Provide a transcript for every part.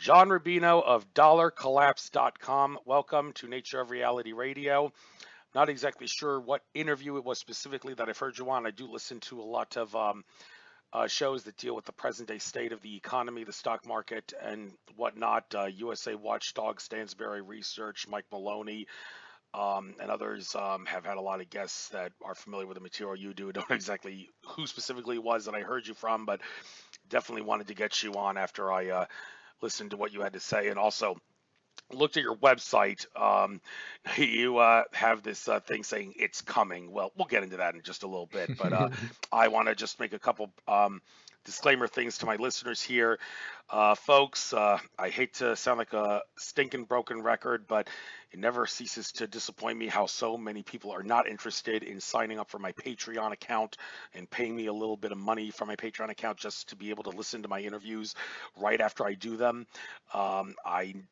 John Rubino of DollarCollapse.com. Welcome to Nature of Reality Radio. Not exactly sure what interview it was specifically that I've heard you on. I do listen to a lot of shows that deal with the present day state of the economy, the stock market, and whatnot. USA Watchdog, Stansberry Research, Mike Maloney, and others have had a lot of guests that are familiar with the material you do. Don't know exactly who specifically it was that I heard you from, but definitely wanted to get you on after I listened to what you had to say, and also looked at your website. You have this thing saying it's coming. Well, we'll get into that in just a little bit, but I want to just make a couple disclaimer things to my listeners here. Folks, I hate to sound like a stinking broken record, but it never ceases to disappoint me how so many people are not interested in signing up for my Patreon account and paying me a little bit of money from my Patreon account just to be able to listen to my interviews right after I do them.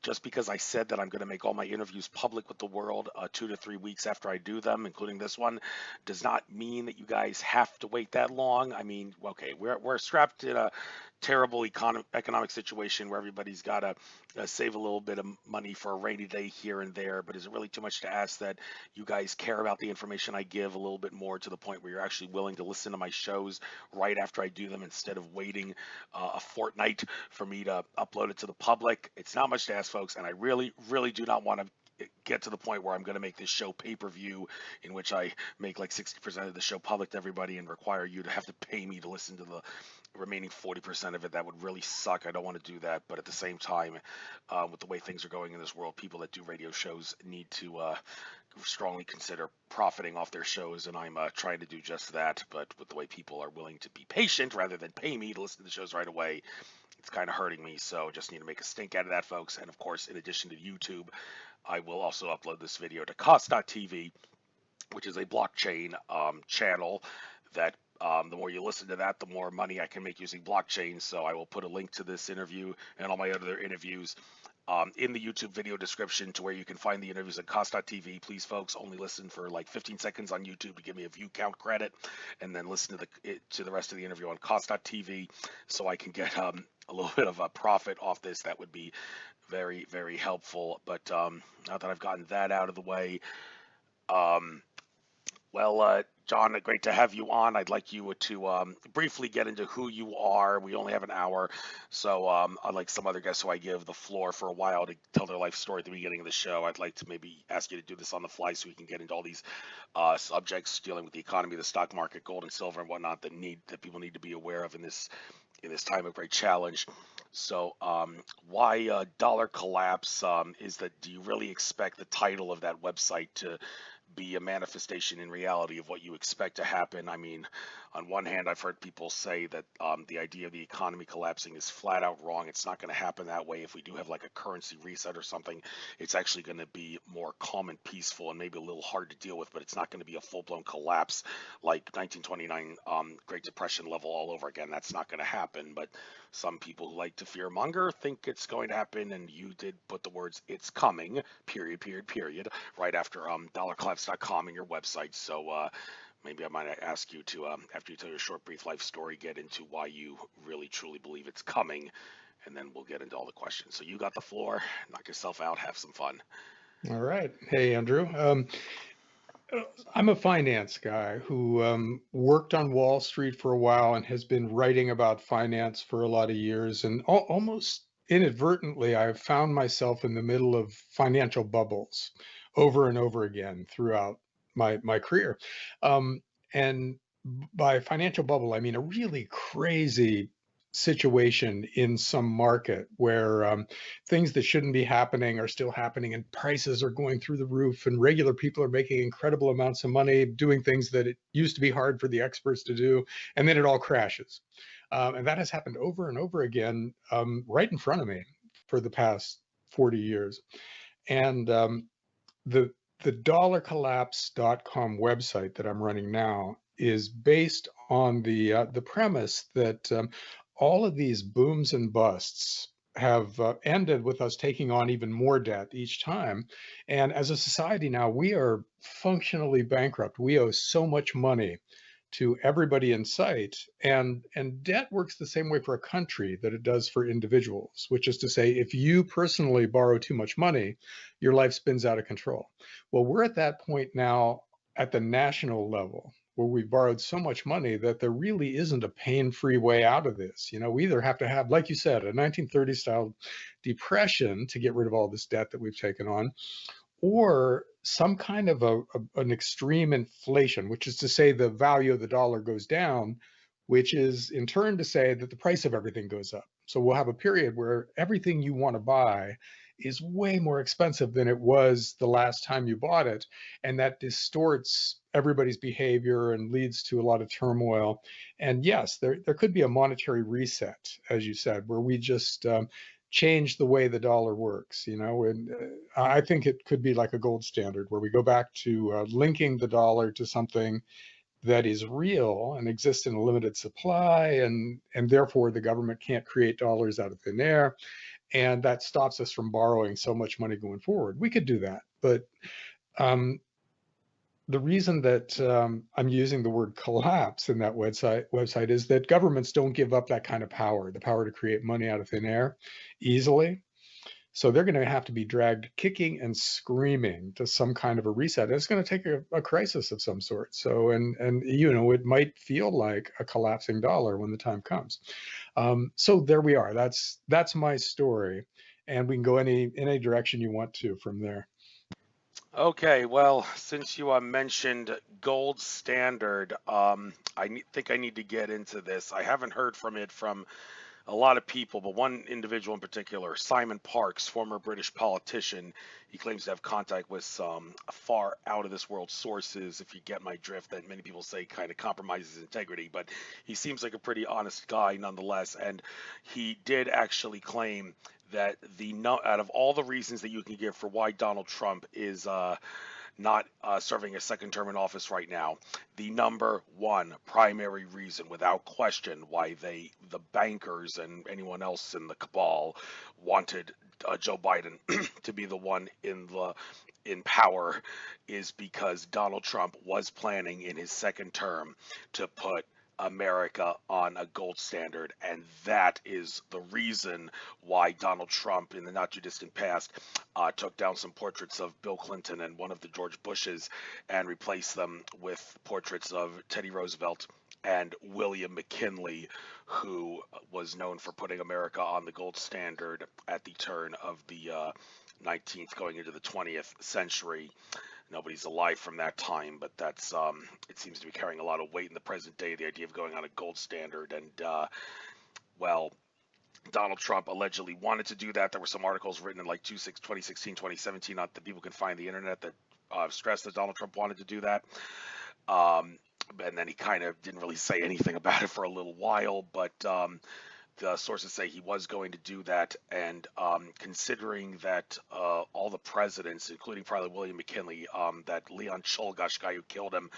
Just because I said that I'm going to make all my interviews public with the world 2 to 3 weeks after I do them, including this one, does not mean that you guys have to wait that long. I mean, okay, we're strapped in a terrible economic situation where everybody's got to save a little bit of money for a rainy day here and there, but is it really too much to ask that you guys care about the information I give a little bit more, to the point where you're actually willing to listen to my shows right after I do them instead of waiting a fortnight for me to upload it to the public? It's not much to ask, folks, and I really, really do not want to get to the point where I'm going to make this show pay-per-view, in which I make like 60% of the show public to everybody and require you to have to pay me to listen to the remaining 40% of it. That would really suck. I don't want to do that, but at the same time, with the way things are going in this world, people that do radio shows need to strongly consider profiting off their shows, and I'm trying to do just that. But with the way people are willing to be patient rather than pay me to listen to the shows right away, it's kind of hurting me. So just need to make a stink out of that, folks. And of course, in addition to YouTube, I will also upload this video to Cost.tv, which is a blockchain channel that the more you listen to that, the more money I can make using blockchain. So I will put a link to this interview and all my other interviews in the YouTube video description, to where you can find the interviews at Cost.tv. Please, folks, only listen for like 15 seconds on YouTube to give me a view count credit, and then listen to the rest of the interview on Cost.tv, so I can get a little bit of a profit off this. That would be very, very helpful. But now that I've gotten that out of the way, John, great to have you on. I'd like you to briefly get into who you are. We only have an hour, so unlike some other guests who I give the floor for a while to tell their life story at the beginning of the show, I'd like to maybe ask you to do this on the fly, so we can get into all these subjects dealing with the economy, the stock market, gold and silver, and whatnot that people need to be aware of in this time of great challenge. So why Dollar Collapse? Do you really expect the title of that website to be a manifestation in reality of what you expect to happen? I mean, on one hand, I've heard people say that the idea of the economy collapsing is flat out wrong. It's not going to happen that way. If we do have like a currency reset or something, it's actually going to be more calm and peaceful, and maybe a little hard to deal with, but it's not going to be a full-blown collapse like 1929 Great Depression level all over again. That's not going to happen. But some people who like to fearmonger think it's going to happen, and you did put the words "it's coming," period, right after DollarCollapse.com in your website. So maybe I might ask you to, after you tell your short, brief life story, get into why you really, truly believe it's coming, and then we'll get into all the questions. So you got the floor. Knock yourself out. Have some fun. All right. Hey, Andrew. I'm a finance guy who worked on Wall Street for a while and has been writing about finance for a lot of years. And almost inadvertently, I've found myself in the middle of financial bubbles over and over again throughout my career. And by financial bubble, I mean a really crazy situation in some market where things that shouldn't be happening are still happening, and prices are going through the roof, and regular people are making incredible amounts of money doing things that it used to be hard for the experts to do, and then it all crashes. And that has happened over and over again right in front of me for the past 40 years. And the DollarCollapse.com website that I'm running now is based on the premise that all of these booms and busts have ended with us taking on even more debt each time. And as a society now, we are functionally bankrupt. We owe so much money to everybody in sight. And debt works the same way for a country that it does for individuals, which is to say, if you personally borrow too much money, your life spins out of control. Well, we're at that point now at the national level where we've borrowed so much money that there really isn't a pain-free way out of this. We either have to have, like you said, a 1930s style depression to get rid of all this debt that we've taken on, or some kind of an extreme inflation, which is to say the value of the dollar goes down, which is in turn to say that the price of everything goes up. So we'll have a period where everything you want to buy is way more expensive than it was the last time you bought it. And that distorts everybody's behavior and leads to a lot of turmoil. And yes, there could be a monetary reset, as you said, where we just change the way the dollar works, and I think it could be like a gold standard where we go back to linking the dollar to something that is real and exists in a limited supply, and therefore the government can't create dollars out of thin air, and that stops us from borrowing so much money going forward. We could do that, but the reason that I'm using the word collapse in that website is that governments don't give up that kind of power, the power to create money out of thin air easily. So they're going to have to be dragged kicking and screaming to some kind of a reset. It's going to take a crisis of some sort. So, and it might feel like a collapsing dollar when the time comes. So there we are. That's my story, and we can go any direction you want to from there. Okay, well, since you mentioned gold standard, think I need to get into this. I haven't heard from it from a lot of people, but one individual in particular, Simon Parkes, former British politician. He claims to have contact with some far out of this world sources, if you get my drift, that many people say kind of compromises integrity, but he seems like a pretty honest guy nonetheless. And he did actually claim that out of all the reasons that you can give for why Donald Trump is not serving a second term in office right now, the number one primary reason, without question, why the bankers and anyone else in the cabal wanted Joe Biden to be the one in power is because Donald Trump was planning in his second term to put America on a gold standard, and that is the reason why Donald Trump, in the not too distant past, took down some portraits of Bill Clinton and one of the George Bushes and replaced them with portraits of Teddy Roosevelt and William McKinley, who was known for putting America on the gold standard at the turn of the 19th going into the 20th century. Nobody's alive from that time, but that's it seems to be carrying a lot of weight in the present day, the idea of going on a gold standard. And well, Donald Trump allegedly wanted to do that. There were some articles written in like 2016, 2017 that people can find the internet that stressed that Donald Trump wanted to do that. And then he kind of didn't really say anything about it for a little while, but the sources say he was going to do that. And considering that all the presidents, including probably William McKinley, that Leon Czolgosz guy who killed him,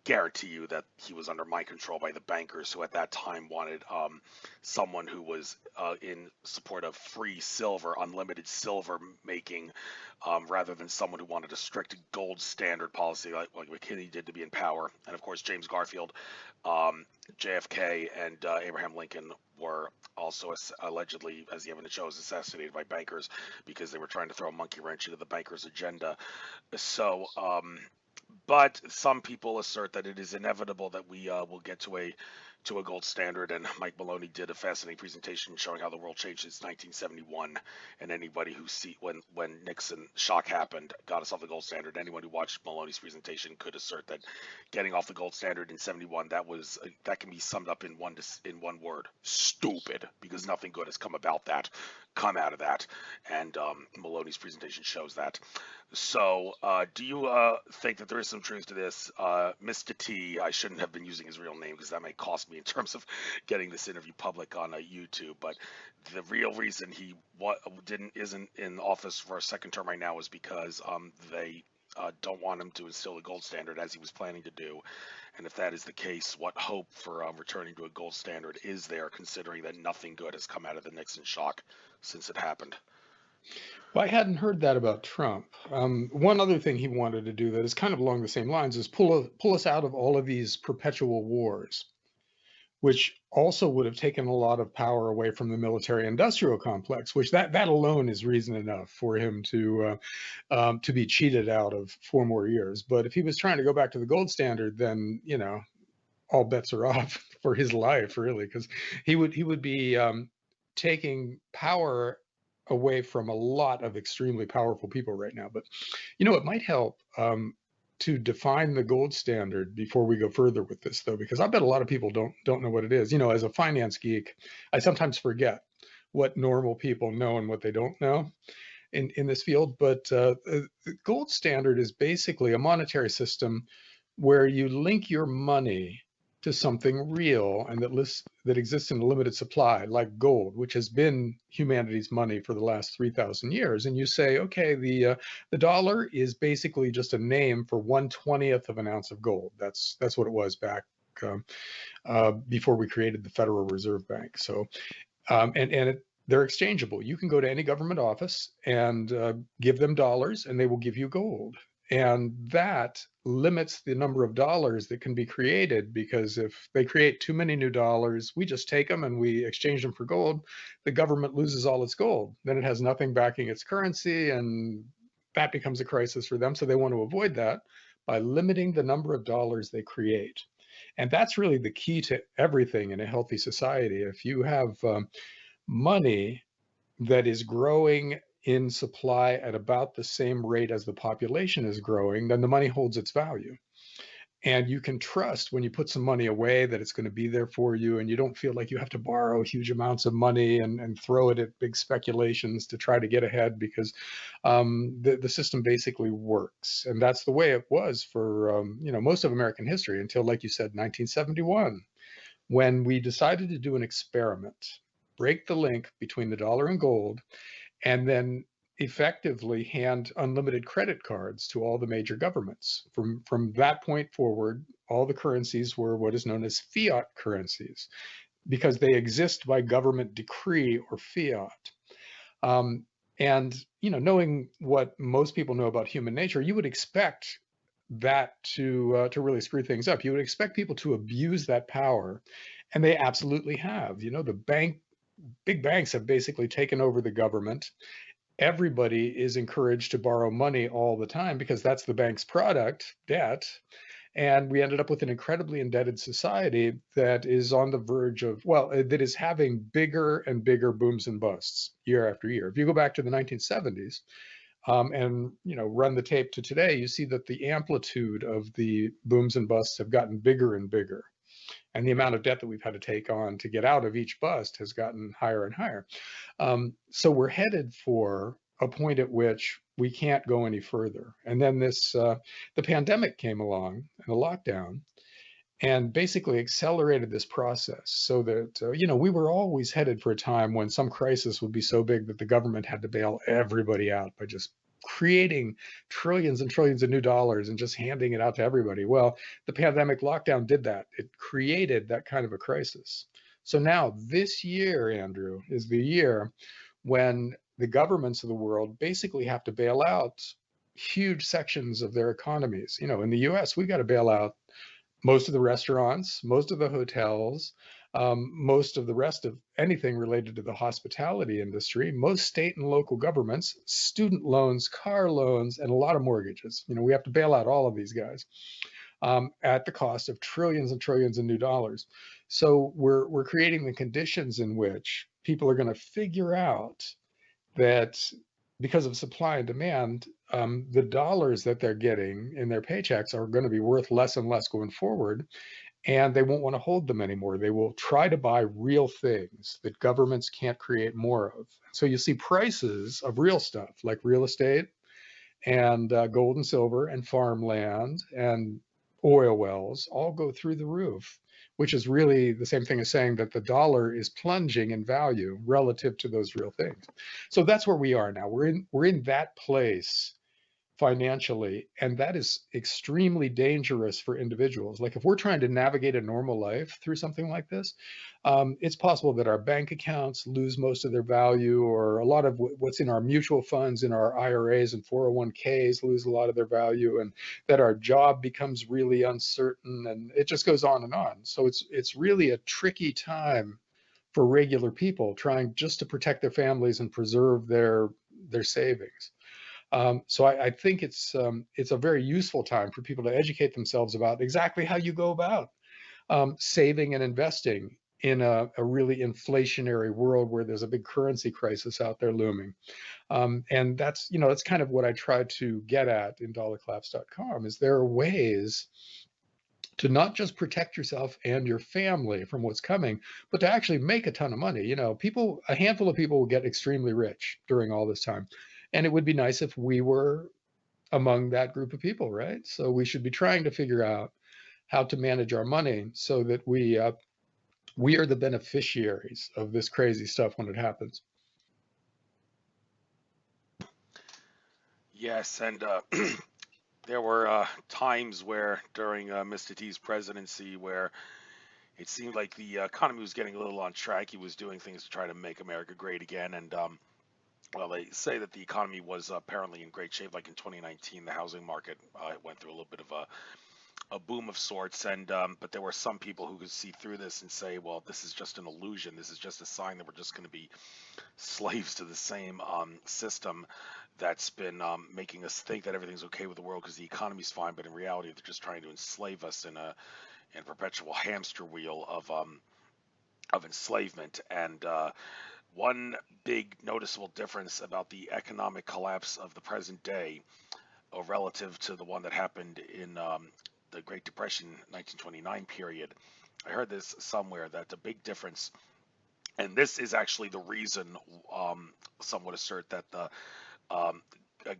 guarantee you that he was under mind control by the bankers, who at that time wanted someone who was in support of free silver, unlimited silver making, rather than someone who wanted a strict gold standard policy like McKinney did to be in power. And of course, James Garfield, JFK, and Abraham Lincoln were also allegedly, as the evidence shows, assassinated by bankers because they were trying to throw a monkey wrench into the bankers' agenda. So, but some people assert that it is inevitable that we will get to a gold standard, and Mike Maloney did a fascinating presentation showing how the world changed since 1971. And anybody who when Nixon shock happened got us off the gold standard, anyone who watched Maloney's presentation could assert that getting off the gold standard in 71, that can be summed up in one word: stupid, because nothing good has come out of that. And Maloney's presentation shows that. So do you think that there is some truth to this? Mr. T, I shouldn't have been using his real name because that may cost me in terms of getting this interview public on YouTube, but the real reason he isn't in office for a second term right now is because they don't want him to instill a gold standard as he was planning to do. And if that is the case, what hope for returning to a gold standard is there, considering that nothing good has come out of the Nixon shock since it happened? Well, I hadn't heard that about Trump. One other thing he wanted to do that is kind of along the same lines is pull us out of all of these perpetual wars, which also would have taken a lot of power away from the military-industrial complex, which that alone is reason enough for him to be cheated out of 4 more years. But if he was trying to go back to the gold standard, then all bets are off for his life, really, because he would be taking power away from a lot of extremely powerful people right now. But it might help to define the gold standard before we go further with this, though, because I bet a lot of people don't know what it is. As a finance geek, I sometimes forget what normal people know and what they don't know in this field. But the gold standard is basically a monetary system where you link your money to something real and that exists in a limited supply, like gold, which has been humanity's money for the last 3,000 years. And you say, okay, the dollar is basically just a name for 1/20th of an ounce of gold. That's what it was back before we created the Federal Reserve Bank. So they're exchangeable. You can go to any government office and give them dollars, and they will give you gold. And that limits the number of dollars that can be created, because if they create too many new dollars, we just take them and we exchange them for gold. The government loses all its gold. Then it has nothing backing its currency, and that becomes a crisis for them. So they want to avoid that by limiting the number of dollars they create. And that's really the key to everything in a healthy society. If you have money that is growing in supply at about the same rate as the population is growing, then the money holds its value. And you can trust when you put some money away that it's going to be there for you, and you don't feel like you have to borrow huge amounts of money and throw it at big speculations to try to get ahead, because the system basically works. And that's the way it was for most of American history until, like you said, 1971, when we decided to do an experiment, break the link between the dollar and gold, and then effectively hand unlimited credit cards to all the major governments. From that point forward, all the currencies were what is known as fiat currencies, because they exist by government decree or fiat. And knowing what most people know about human nature, you would expect that to really screw things up. You would expect people to abuse that power, and they absolutely have. Big banks have basically taken over the government. Everybody is encouraged to borrow money all the time because that's the bank's product, debt. And we ended up with an incredibly indebted society that is on the verge of, that is having bigger and bigger booms and busts year after year. If you go back to the 1970s and run the tape to today, you see that the amplitude of the booms and busts have gotten bigger and bigger. And the amount of debt that we've had to take on to get out of each bust has gotten higher and higher. So we're headed for a point at which we can't go any further. And then the pandemic came along, and the lockdown, and basically accelerated this process, so that we were always headed for a time when some crisis would be so big that the government had to bail everybody out by just creating trillions and trillions of new dollars and just handing it out to everybody. Well, the pandemic lockdown did that. It created that kind of a crisis. So now this year, Andrew, is the year when the governments of the world basically have to bail out huge sections of their economies. In the US, we've got to bail out most of the restaurants, most of the hotels, most of the rest of anything related to the hospitality industry, most state and local governments, student loans, car loans, and a lot of mortgages. We have to bail out all of these guys at the cost of trillions and trillions of new dollars. So we're creating the conditions in which people are going to figure out that because of supply and demand, the dollars that they're getting in their paychecks are going to be worth less and less going forward. And they won't want to hold them anymore. They will try to buy real things that governments can't create more of. So you see prices of real stuff like real estate and gold and silver and farmland and oil wells all go through the roof, which is really the same thing as saying that the dollar is plunging in value relative to those real things. So that's where we are now. We're in that place financially, and that is extremely dangerous for individuals. Like if we're trying to navigate a normal life through something like this, it's possible that our bank accounts lose most of their value, or a lot of what's in our mutual funds, in our IRAs and 401ks lose a lot of their value, and that our job becomes really uncertain, and it just goes on and on. So it's really a tricky time for regular people trying just to protect their families and preserve their savings. So I think it's a very useful time for people to educate themselves about exactly how you go about saving and investing in a really inflationary world where there's a big currency crisis out there looming. And that's kind of what I try to get at in DollarCollapse.com is there are ways to not just protect yourself and your family from what's coming, but to actually make a ton of money. A handful of people will get extremely rich during all this time. And it would be nice if we were among that group of people, right? So we should be trying to figure out how to manage our money so that we are the beneficiaries of this crazy stuff when it happens. Yes, and there were times where during Mr. T's presidency where it seemed like the economy was getting a little on track. He was doing things to try to make America great again, and well, they say that the economy was apparently in great shape. Like in 2019, the housing market went through a little bit of a boom of sorts, and but there were some people who could see through this and say, well, this is just an illusion. This is just a sign that we're just going to be slaves to the same system that's been making us think that everything's okay with the world because the economy's fine, but in reality, they're just trying to enslave us in a perpetual hamster wheel of enslavement. And one big noticeable difference about the economic collapse of the present day, relative to the one that happened in the Great Depression 1929 period. I heard this somewhere that the big difference, and this is actually the reason some would assert that the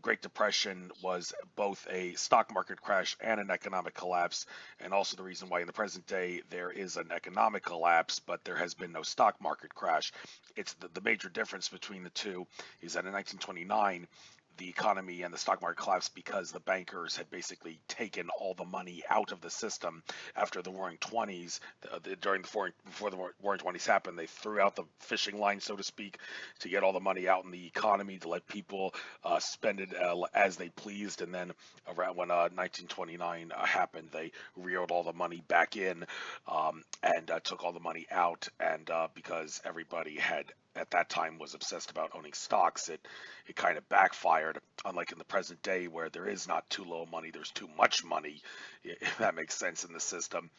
Great Depression was both a stock market crash and an economic collapse, and also the reason why in the present day there is an economic collapse, but there has been no stock market crash. It's the major difference between the two is that in 1929, the economy and the stock market collapsed because the bankers had basically taken all the money out of the system after the Roaring Twenties. Before the Roaring Twenties happened, they threw out the fishing line, so to speak, to get all the money out in the economy to let people spend it as they pleased. And then around when 1929 happened, they reeled all the money back in and took all the money out. And because everybody had at that time was obsessed about owning stocks, it kind of backfired. Unlike in the present day where there is not too low money, there's too much money, if that makes sense in the system,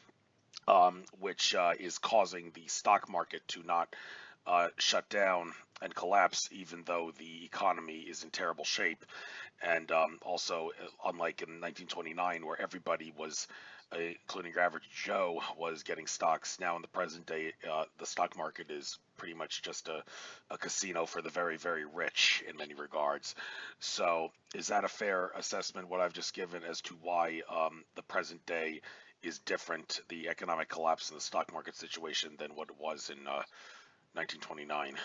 which is causing the stock market to not shut down and collapse, even though the economy is in terrible shape. And also, unlike in 1929, where everybody was, including your average Joe, was getting stocks, now in the present day, the stock market is pretty much just a casino for the very, very rich in many regards. So, is that a fair assessment, what I've just given, as to why the present day is different, the economic collapse in the stock market situation, than what it was in 1929?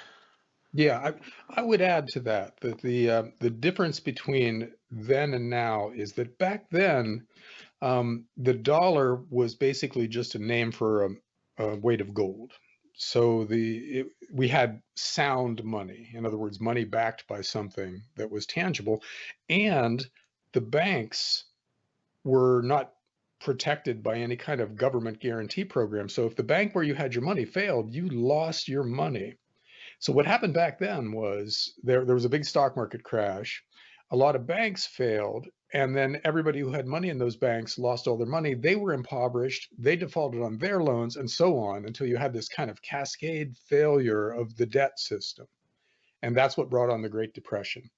Yeah, I would add to that the difference between then and now is that back then the dollar was basically just a name for a weight of gold. So we had sound money, in other words, money backed by something that was tangible, and the banks were not protected by any kind of government guarantee program. So if the bank where you had your money failed, you lost your money. So what happened back then was there was a big stock market crash. A lot of banks failed, and then everybody who had money in those banks lost all their money. They were impoverished, they defaulted on their loans, and so on until you had this kind of cascade failure of the debt system. And that's what brought on the Great Depression.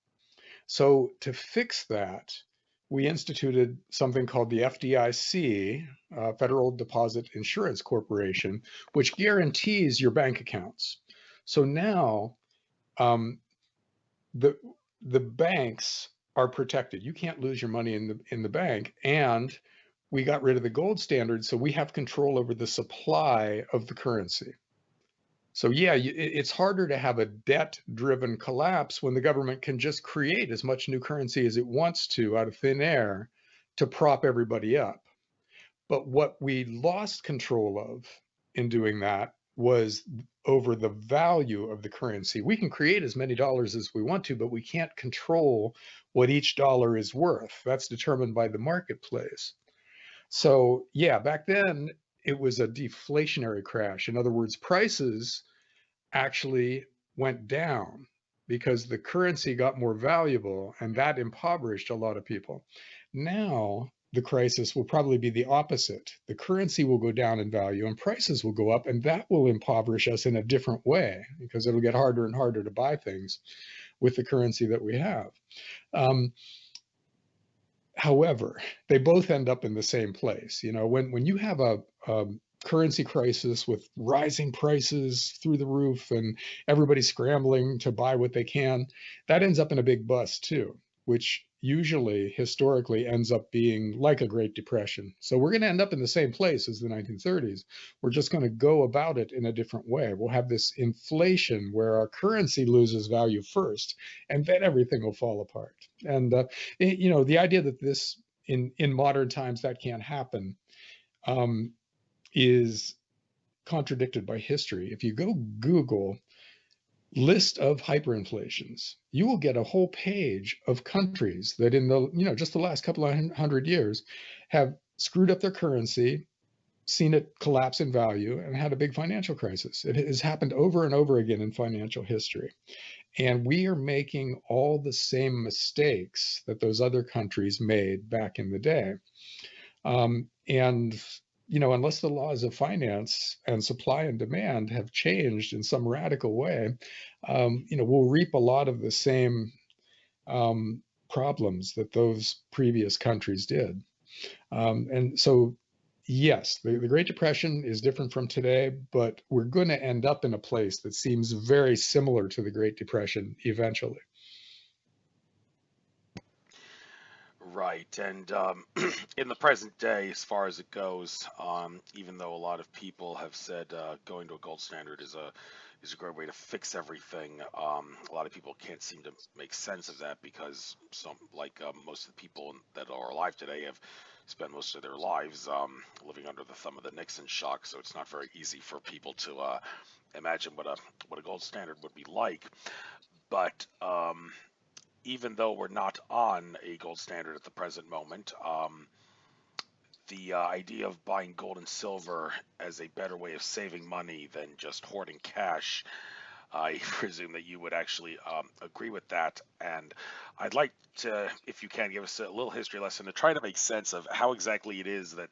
So to fix that, we instituted something called the FDIC, Federal Deposit Insurance Corporation, which guarantees your bank accounts. So now um, the the banks are protected. You can't lose your money in the bank, and we got rid of the gold standard, so we have control over the supply of the currency. So yeah, it's harder to have a debt-driven collapse when the government can just create as much new currency as it wants to out of thin air to prop everybody up. But what we lost control of in doing that was over the value of the currency. We can create as many dollars as we want to, but we can't control what each dollar is worth. That's determined by the marketplace. So yeah, back then it was a deflationary crash. In other words, prices actually went down because the currency got more valuable and that impoverished a lot of people. Now, the crisis will probably be the opposite. The currency will go down in value and prices will go up, and that will impoverish us in a different way because it'll get harder and harder to buy things with the currency that we have. Um, However, they both end up in the same place. You know, when you have a currency crisis with rising prices through the roof and everybody scrambling to buy what they can, that ends up in a big bust too, which usually historically ends up being like a Great Depression. So we're going to end up in the same place as the 1930s. We're just going to go about it in a different way. We'll have this inflation where our currency loses value first, and then everything will fall apart. And you know, the idea that this in modern times that can't happen um, is contradicted by history. If you go Google list of hyperinflations, you will get a whole page of countries that in the, you know, just the last couple of hundred years have screwed up their currency, seen it collapse in value, and had a big financial crisis. It has happened over and over again in financial history. And we are making all the same mistakes that those other countries made back in the day. And you know, unless the laws of finance and supply and demand have changed in some radical way, you know, we'll reap a lot of the same problems that those previous countries did. And so, yes, the Great Depression is different from today, but we're going to end up in a place that seems very similar to the Great Depression eventually. Right, and in the present day, as far as it goes, even though a lot of people have said going to a gold standard is a great way to fix everything, a lot of people can't seem to make sense of that because most of the people that are alive today have spent most of their lives living under the thumb of the Nixon shock, so it's not very easy for people to imagine what a gold standard would be like. But even though we're not on a gold standard at the present moment, the idea of buying gold and silver as a better way of saving money than just hoarding cash, I presume that you would actually agree with that. And I'd like to, if you can, give us a little history lesson to try to make sense of how exactly it is that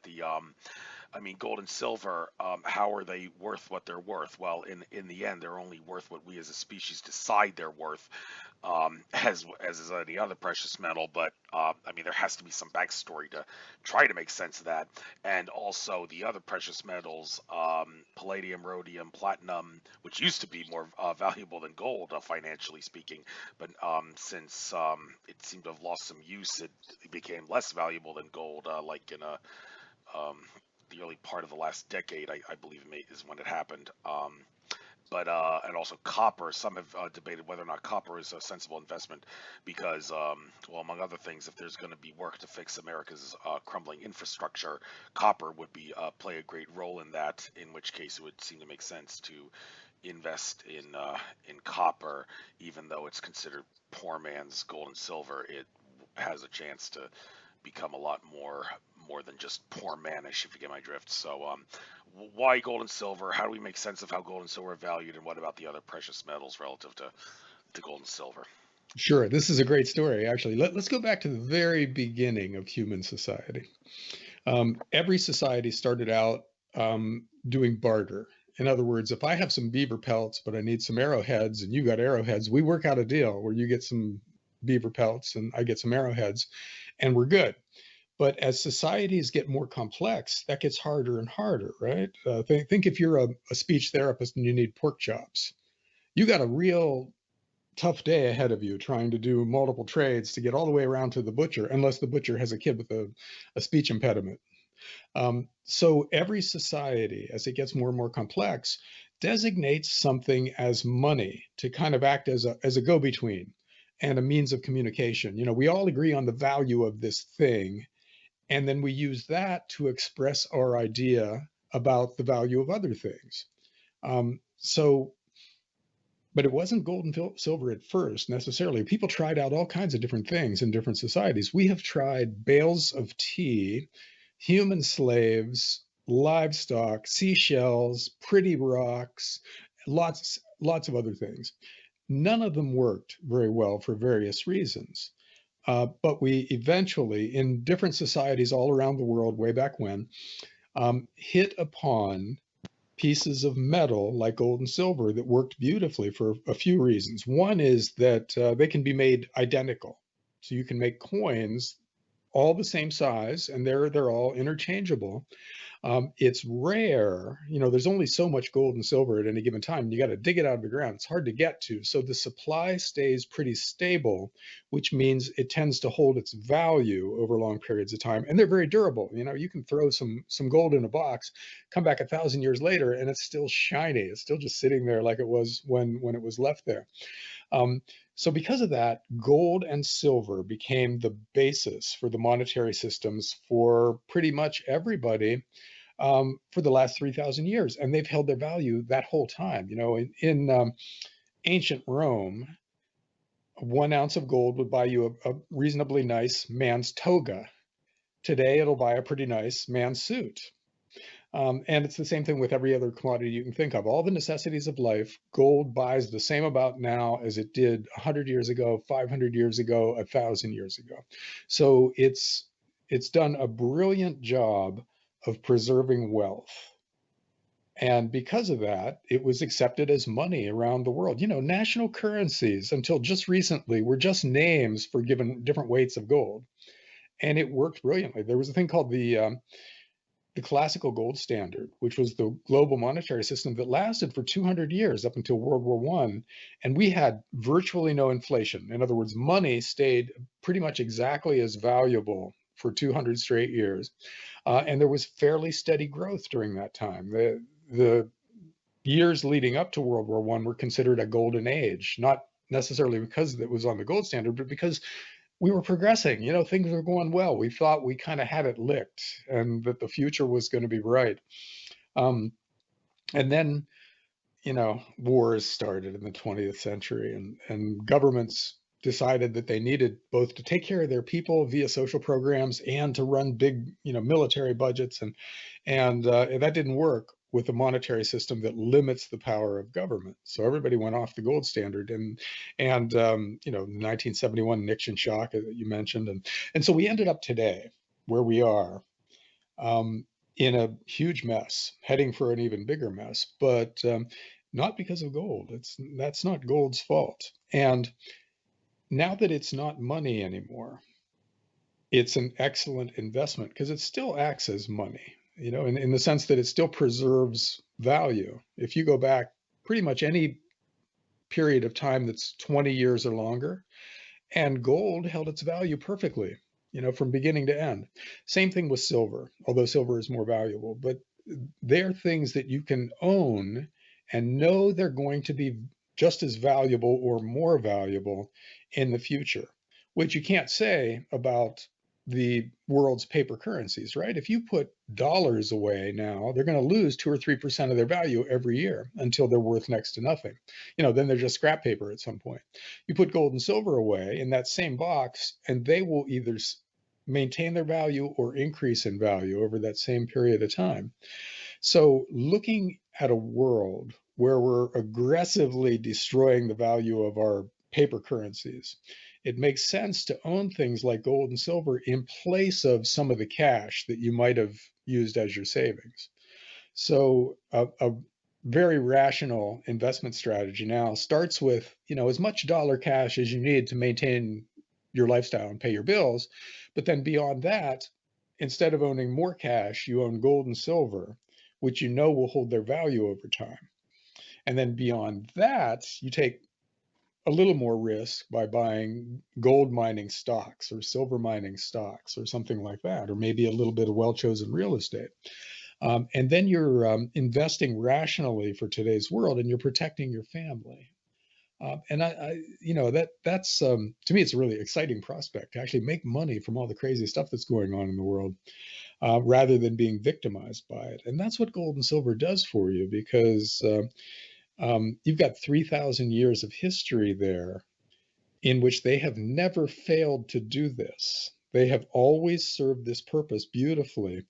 gold and silver, how are they worth what they're worth? Well, in the end, they're only worth what we as a species decide they're worth, as is any other precious metal. But there has to be some backstory to try to make sense of that. And also the other precious metals, palladium, rhodium, platinum, which used to be more valuable than gold, financially speaking, but since it seemed to have lost some use, it became less valuable than gold, like in the early part of the last decade, I believe is when it happened. But and also copper. Some have debated whether or not copper is a sensible investment because, well, among other things, if there's going to be work to fix America's crumbling infrastructure, copper would be play a great role in that. In which case, it would seem to make sense to invest in copper, even though it's considered poor man's gold and silver. It has a chance to become a lot more than just poor mannish, if you get my drift. So why gold and silver? How do we make sense of how gold and silver are valued, and what about the other precious metals relative to gold and silver? Sure, this is a great story, actually. Let's go back to the very beginning of human society. Every society started out doing barter. In other words, if I have some beaver pelts, but I need some arrowheads, and you got arrowheads, we work out a deal where you get some beaver pelts and I get some arrowheads, and we're good. But as societies get more complex, that gets harder and harder, right? Think if you're a speech therapist and you need pork chops, you got a real tough day ahead of you trying to do multiple trades to get all the way around to the butcher, unless the butcher has a kid with a speech impediment. So every society, as it gets more and more complex, designates something as money to kind of act as a go-between and a means of communication. We all agree on the value of this thing, and then we use that to express our idea about the value of other things. But it wasn't gold and silver at first necessarily. People tried out all kinds of different things in different societies. We have tried bales of tea, human slaves, livestock, seashells, pretty rocks, lots of other things. None of them worked very well for various reasons. But we eventually, in different societies all around the world way back when, hit upon pieces of metal like gold and silver that worked beautifully for a few reasons. One is that they can be made identical. So you can make coins all the same size, and they're all interchangeable. It's rare, there's only so much gold and silver at any given time. You got to dig it out of the ground. It's hard to get to. So the supply stays pretty stable, which means it tends to hold its value over long periods of time. And they're very durable. You can throw some gold in a box, come back 1,000 years later, and it's still shiny. It's still just sitting there like it was when it was left there. So because of that, gold and silver became the basis for the monetary systems for pretty much everybody for the last 3,000 years. And they've held their value that whole time. In ancient Rome, 1 ounce of gold would buy you a reasonably nice man's toga. Today, it'll buy a pretty nice man's suit. And it's the same thing with every other commodity you can think of. All the necessities of life, gold buys the same amount now as it did 100 years ago, 500 years ago, 1,000 years ago. So it's done a brilliant job of preserving wealth. And because of that, it was accepted as money around the world. National currencies until just recently were just names for given different weights of gold. And it worked brilliantly. There was a thing called the classical gold standard, which was the global monetary system that lasted for 200 years up until World War I. And we had virtually no inflation. In other words, money stayed pretty much exactly as valuable for 200 straight years. And there was fairly steady growth during that time. The years leading up to World War I were considered a golden age, not necessarily because it was on the gold standard, but because we were progressing, things were going well. We thought we kind of had it licked and that the future was going to be bright. And then, wars started in the 20th century and governments decided that they needed both to take care of their people via social programs and to run big, military budgets. And that didn't work with a monetary system that limits the power of government. So everybody went off the gold standard, and the 1971 Nixon shock that you mentioned, and so we ended up today where we are, in a huge mess, heading for an even bigger mess, but not because of gold. That's not gold's fault. And now that it's not money anymore, it's an excellent investment because it still acts as money. In the sense that it still preserves value. If you go back pretty much any period of time that's 20 years or longer, and gold held its value perfectly, from beginning to end. Same thing with silver, although silver is more valuable, but they're things that you can own and know they're going to be just as valuable or more valuable in the future, which you can't say about the world's paper currencies, right? If you put dollars away now, they're going to lose 2 or 3% of their value every year until they're worth next to nothing. Then they're just scrap paper at some point. You put gold and silver away in that same box, and they will either maintain their value or increase in value over that same period of time. So looking at a world where we're aggressively destroying the value of our paper currencies, it makes sense to own things like gold and silver in place of some of the cash that you might have used as your savings. So a very rational investment strategy now starts with, as much dollar cash as you need to maintain your lifestyle and pay your bills. But then beyond that, instead of owning more cash, you own gold and silver, which will hold their value over time. And then beyond that, you take a little more risk by buying gold mining stocks or silver mining stocks or something like that, or maybe a little bit of well-chosen real estate. And then you're investing rationally for today's world, and you're protecting your family. And that's to me, it's a really exciting prospect to actually make money from all the crazy stuff that's going on in the world, rather than being victimized by it. And that's what gold and silver does for you, because you've got 3,000 years of history there in which they have never failed to do this. They have always served this purpose beautifully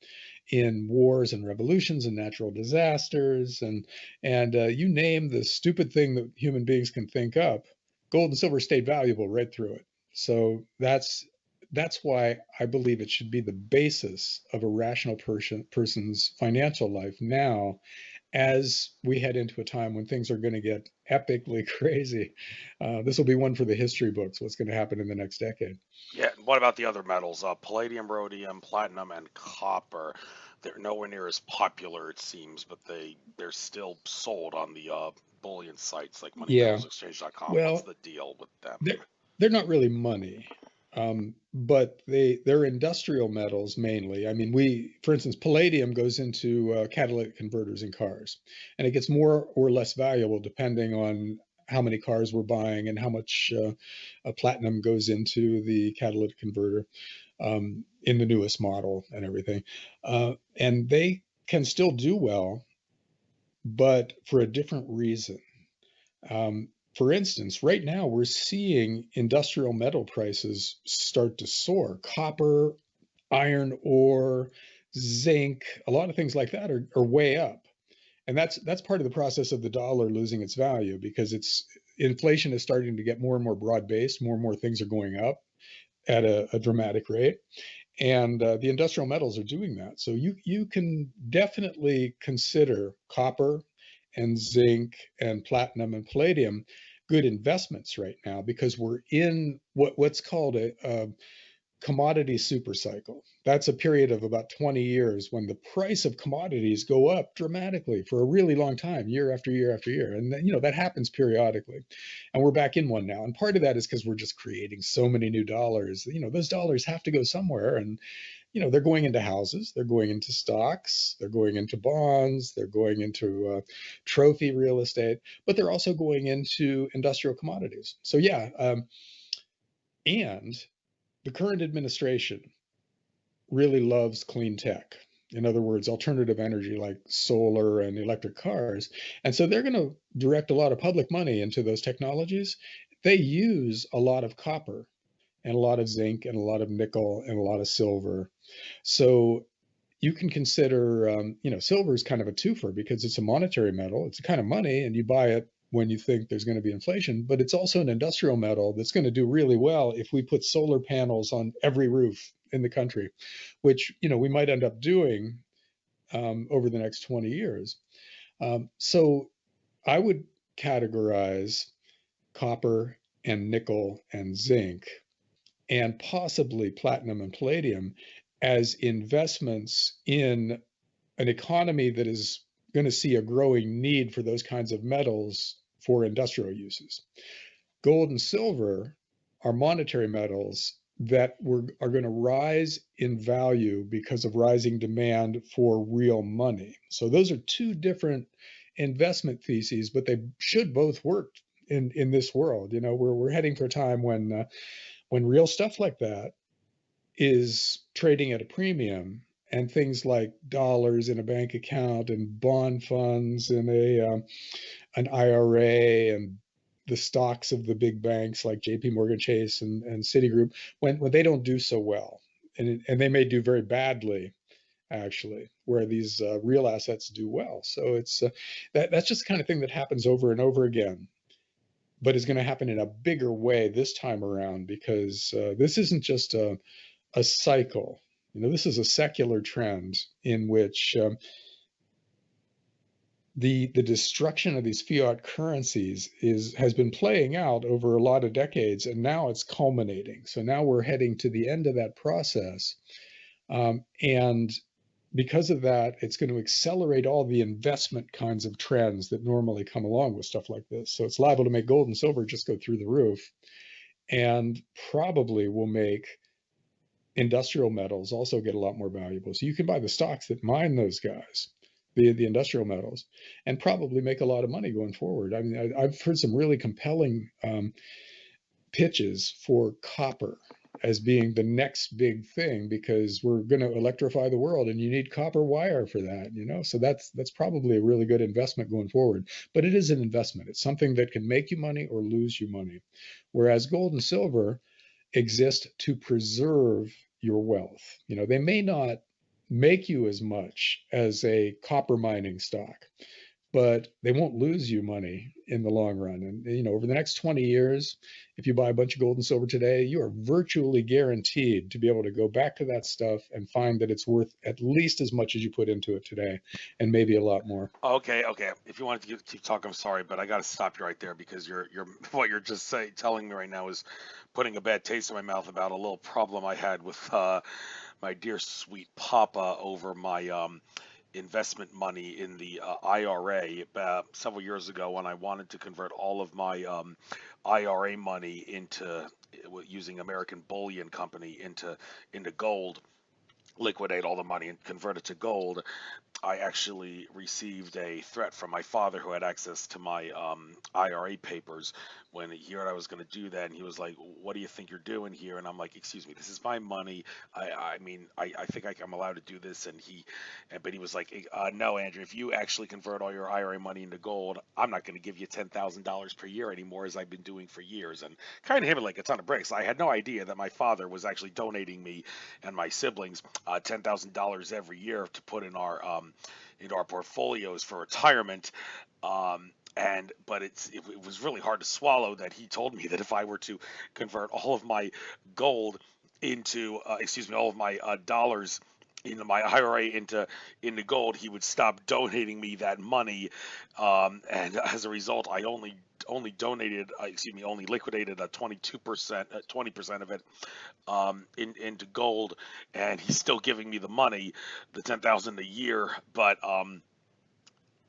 in wars and revolutions and natural disasters and you name the stupid thing that human beings can think up. Gold and silver stayed valuable right through it. So that's why I believe it should be the basis of a rational person's financial life now, as we head into a time when things are going to get epically crazy. This will be one for the history books, what's going to happen in the next decade. Yeah, what about the other metals? Palladium, rhodium, platinum, and copper. They're nowhere near as popular, it seems, but they're still sold on the bullion sites like Yeah, moneymetalsexchange.com. What's well, the deal with them? they're not really money, but they're industrial metals mainly. I mean, for instance, palladium goes into catalytic converters in cars, and it gets more or less valuable depending on how many cars we're buying and how much platinum goes into the catalytic converter in the newest model and everything. And they can still do well, but for a different reason. For instance, right now we're seeing industrial metal prices start to soar. Copper, iron ore, zinc, a lot of things like that are way up. And that's part of the process of the dollar losing its value, because inflation is starting to get more and more broad-based. More and more things are going up at a dramatic rate. And the industrial metals are doing that. So you can definitely consider copper and zinc and platinum and palladium good investments right now, because we're in what's called a commodity super cycle. That's a period of about 20 years when the price of commodities go up dramatically for a really long time, year after year after year. And that happens periodically. And we're back in one now. And part of that is because we're just creating so many new dollars. Those dollars have to go somewhere. And they're going into houses, they're going into stocks, they're going into bonds, they're going into trophy real estate, but they're also going into industrial commodities. So yeah, and the current administration really loves clean tech. In other words, alternative energy like solar and electric cars. And so they're going to direct a lot of public money into those technologies. They use a lot of copper and a lot of zinc and a lot of nickel and a lot of silver. So you can consider, silver is kind of a twofer because it's a monetary metal. It's a kind of money, and you buy it when you think there's going to be inflation, but it's also an industrial metal that's going to do really well if we put solar panels on every roof in the country, which, we might end up doing over the next 20 years. So I would categorize copper and nickel and zinc and possibly platinum and palladium as investments in an economy that is going to see a growing need for those kinds of metals for industrial uses. Gold and silver are monetary metals that are going to rise in value because of rising demand for real money. So those are two different investment theses, but they should both work in this world. We're heading for a time when real stuff like that is trading at a premium, and things like dollars in a bank account and bond funds and an IRA and the stocks of the big banks like JP Morgan Chase and Citigroup, when they don't do so well, and they may do very badly actually, where these real assets do well. So it's that's just the kind of thing that happens over and over again, but is going to happen in a bigger way this time around, because this isn't just a cycle. This is a secular trend in which the destruction of these fiat currencies has been playing out over a lot of decades, and now it's culminating. So now we're heading to the end of that process, and because of that, it's going to accelerate all the investment kinds of trends that normally come along with stuff like this. So it's liable to make gold and silver just go through the roof, and probably will make industrial metals also get a lot more valuable. So you can buy the stocks that mine those guys, the industrial metals, and probably make a lot of money going forward. I mean, I've heard some really compelling pitches for copper as being the next big thing because we're going to electrify the world and you need copper wire for that, you know. So that's probably a really good investment going forward. But it is an investment. It's something that can make you money or lose you money. Whereas gold and silver exist to preserve your wealth. You know, they may not make you as much as a copper mining stock, but they won't lose you money in the long run. And you know, over the next 20 years, if you buy a bunch of gold and silver today, you are virtually guaranteed to be able to go back to that stuff and find that it's worth at least as much as you put into it today, and maybe a lot more. Okay, okay. If you wanted to keep talking, I'm sorry, but I got to stop you right there because you're what you're just telling me right now is putting a bad taste in my mouth about a little problem I had with my dear sweet papa over my investment money in the IRA several years ago when I wanted to convert all of my IRA money into using American Bullion Company into gold, liquidate all the money and convert it to gold. I actually received a threat from my father who had access to my IRA papers when he heard I was going to do that. And he was like, "What do you think you're doing here?" And I'm like, "Excuse me, this is my money. I mean, I think I'm allowed to do this." But he was like, "No, Andrew, if you actually convert all your IRA money into gold, I'm not going to give you $10,000 per year anymore as I've been doing for years." And kind of hit me like a ton of bricks. I had no idea that my father was actually donating me and my siblings $10,000 every year to put in our portfolios for retirement. But it was really hard to swallow that he told me that if I were to convert all of my gold into excuse me all of my dollars into my IRA into gold, he would stop donating me that money, and as a result, I only donated, only liquidated a 22%, 20% of it into gold, and he's still giving me the money, the 10,000 a year, but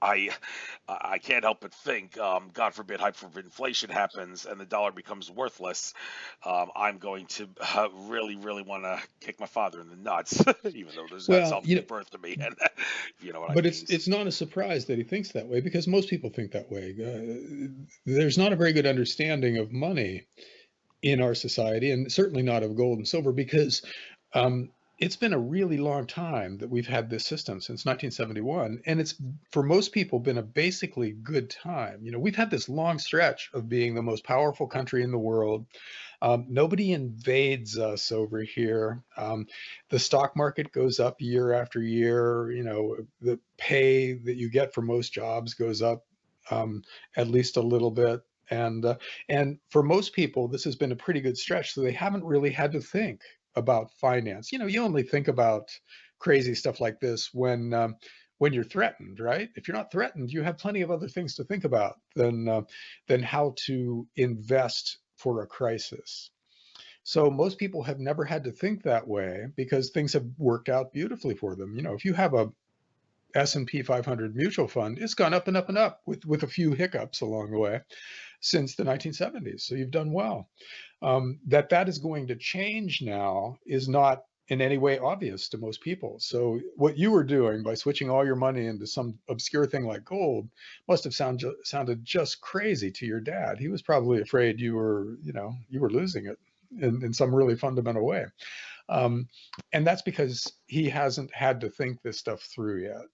I I can't help but think, God forbid, hyperinflation happens and the dollar becomes worthless. I'm going to really, really want to kick my father in the nuts, even though that's Well, how you he know, gave birth to me, and if you know what I but mean. it's not a surprise that he thinks that way because most people think that way. There's not a very good understanding of money in our society, and certainly not of gold and silver, because um, it's been a really long time that we've had this system since 1971, and it's for most people been a basically good time. You know, we've had this long stretch of being the most powerful country in the world. Nobody invades us over here. The stock market goes up year after year. You know, the pay that you get for most jobs goes up at least a little bit. And for most people, this has been a pretty good stretch. So they haven't really had to think about finance. You know, you only think about crazy stuff like this when you're threatened, right? If you're not threatened, you have plenty of other things to think about than how to invest for a crisis. So most people have never had to think that way because things have worked out beautifully for them. You know, if you have a S&P 500 mutual fund, it's gone up and up and up with a few hiccups along the way since the 1970s. So you've done well. That is going to change now is not in any way obvious to most people. So what you were doing by switching all your money into some obscure thing like gold must have sounded just crazy to your dad. He was probably afraid you were losing it in some really fundamental way. Um, and that's because he hasn't had to think this stuff through yet.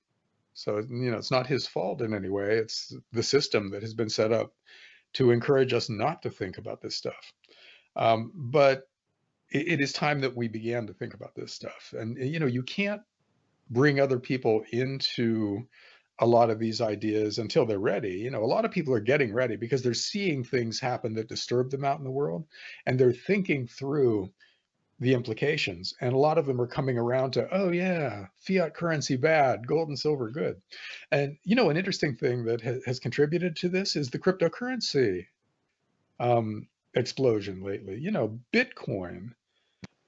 So, you know, it's not his fault in any way. It's the system that has been set up to encourage us not to think about this stuff. But it is time that we began to think about this stuff. And, you know, you can't bring other people into a lot of these ideas until they're ready. You know, a lot of people are getting ready because they're seeing things happen that disturb them out in the world, and they're thinking through the implications. And a lot of them are coming around to, oh yeah, fiat currency bad, gold and silver good. And you know, an interesting thing that has contributed to this is the cryptocurrency um, explosion lately. You know, Bitcoin,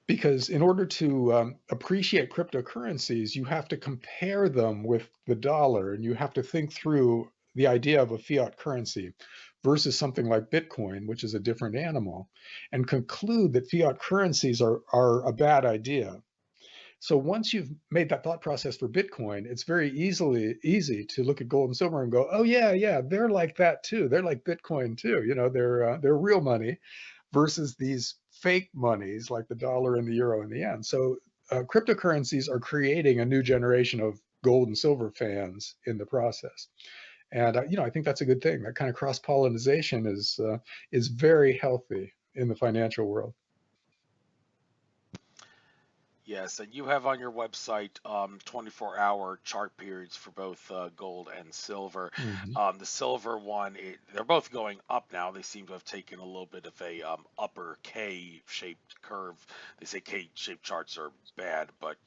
because in order to appreciate cryptocurrencies, you have to compare them with the dollar, and you have to think through the idea of a fiat currency versus something like Bitcoin, which is a different animal, and conclude that fiat currencies are a bad idea. So once you've made that thought process for Bitcoin, it's very easy to look at gold and silver and go, oh yeah, they're like that too. They're like Bitcoin too. They're real money versus these fake monies like the dollar and the euro and the yen. So cryptocurrencies are creating a new generation of gold and silver fans in the process. And I think that's a good thing. That kind of cross pollination is very healthy in the financial world. Yes, and you have on your website 24-hour chart periods for both gold and silver. Mm-hmm. The silver one, they're both going up now. They seem to have taken a little bit of a upper K-shaped curve. They say K-shaped charts are bad, but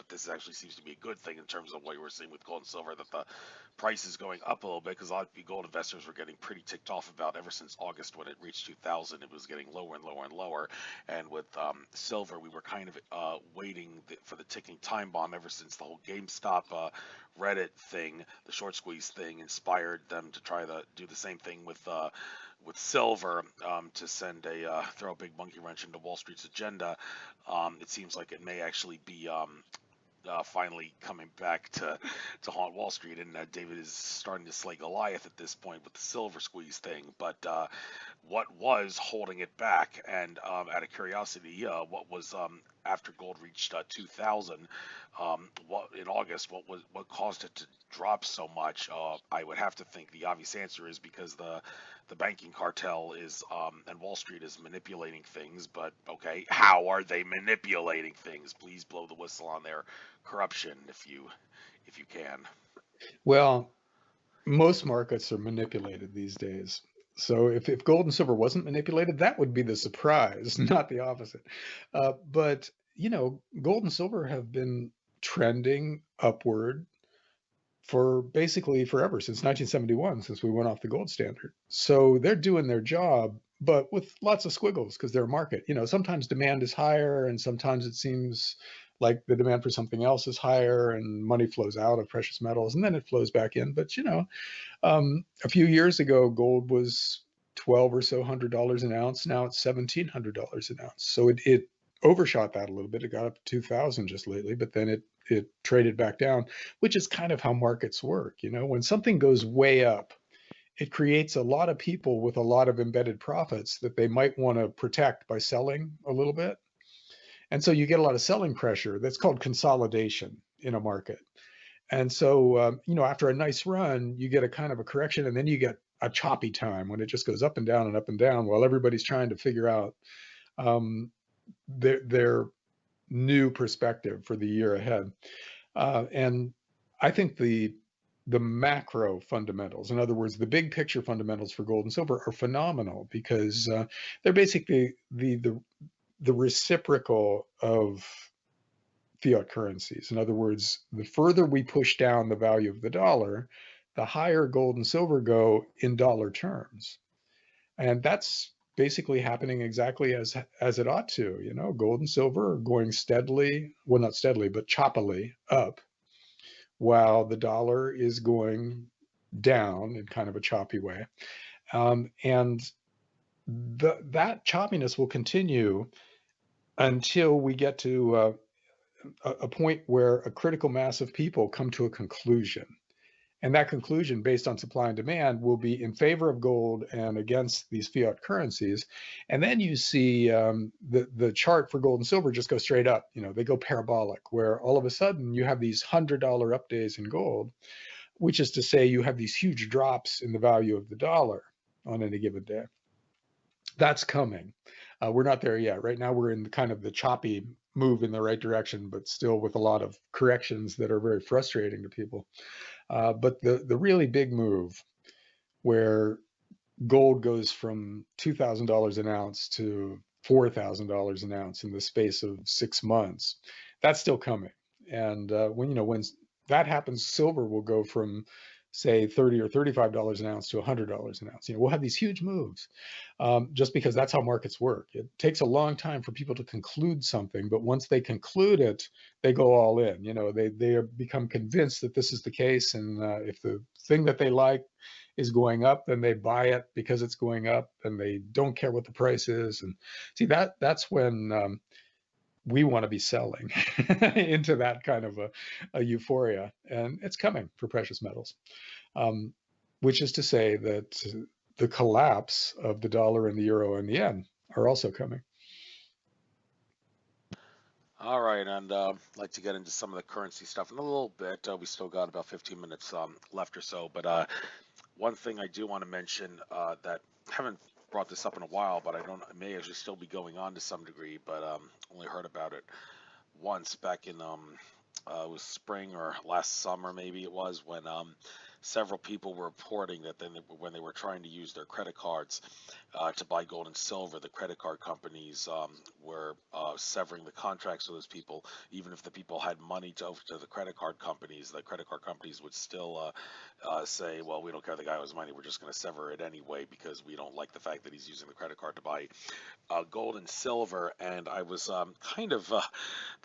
this actually seems to be a good thing in terms of what you were seeing with gold and silver, that the price is going up a little bit, because a lot of gold investors were getting pretty ticked off about ever since August when it reached 2000. It was getting lower and lower and lower. And with silver, we were kind of waiting for the ticking time bomb ever since the whole GameStop Reddit thing, the short squeeze thing, inspired them to try to do the same thing with silver, to throw a big monkey wrench into Wall Street's agenda. It seems like it may actually be finally coming back to haunt Wall Street, and David is starting to slay Goliath at this point with the silver squeeze thing. But what was holding it back? And out of curiosity, what was after gold reached 2,000? What in August? What caused it to drop so much? I would have to think the obvious answer is because the banking cartel is and Wall Street is manipulating things. But okay, how are they manipulating things? Please blow the whistle on their corruption if you can. Well, most markets are manipulated these days. So if gold and silver wasn't manipulated, that would be the surprise, not the opposite. But gold and silver have been trending upward for basically forever, since 1971, since we went off the gold standard. So they're doing their job, but with lots of squiggles because they're a market. Sometimes demand is higher, and sometimes it seems like the demand for something else is higher, and money flows out of precious metals, and then it flows back in. But a few years ago, gold was 12 or so $100 an ounce. Now it's $1,700 an ounce. So it overshot that a little bit. It got up to 2,000 just lately, but then it traded back down, which is kind of how markets work. When something goes way up, it creates a lot of people with a lot of embedded profits that they might want to protect by selling a little bit. And so you get a lot of selling pressure. That's called consolidation in a market. And so, after a nice run, you get a kind of a correction, and then you get a choppy time when it just goes up and down and up and down while everybody's trying to figure out their new perspective for the year ahead. And I think the macro fundamentals, in other words, the big picture fundamentals for gold and silver, are phenomenal because they're basically the reciprocal of fiat currencies. In other words, the further we push down the value of the dollar, the higher gold and silver go in dollar terms. And that's basically happening exactly as it ought to. Gold and silver are going steadily, well, not steadily, but choppily up, while the dollar is going down in kind of a choppy way. And that choppiness will continue until we get to a point where a critical mass of people come to a conclusion. And that conclusion, based on supply and demand, will be in favor of gold and against these fiat currencies. And then you see the chart for gold and silver just go straight up. They go parabolic, where all of a sudden you have these $100 up days in gold, which is to say you have these huge drops in the value of the dollar on any given day. That's coming. We're not there yet. Right now, we're in kind of the choppy move in the right direction, but still with a lot of corrections that are very frustrating to people. But the really big move, where gold goes from $2,000 an ounce to $4,000 an ounce in the space of 6 months, that's still coming. And when that happens, silver will go from say $30 or $35 an ounce to $100 an ounce. We'll have these huge moves, just because that's how markets work. It takes a long time for people to conclude something, but once they conclude it, they go all in. They become convinced that this is the case, and if the thing that they like is going up, then they buy it because it's going up, and they don't care what the price is. And see, that's when we want to be selling into that kind of a euphoria, and it's coming for precious metals, which is to say that the collapse of the dollar and the euro and the yen are also coming. All right, and I'd like to get into some of the currency stuff in a little bit. We still got about 15 minutes left or so, but one thing I do want to mention that I haven't brought this up in a while, but it may actually still be going on to some degree, but only heard about it once back in it was spring or last summer, maybe it was, when several people were reporting that when they were trying to use their credit cards to buy gold and silver, the credit card companies were severing the contracts with those people. Even if the people had money to the credit card companies would still say, well, we don't care the guy who has money, we're just going to sever it anyway because we don't like the fact that he's using the credit card to buy gold and silver. And I was kind of a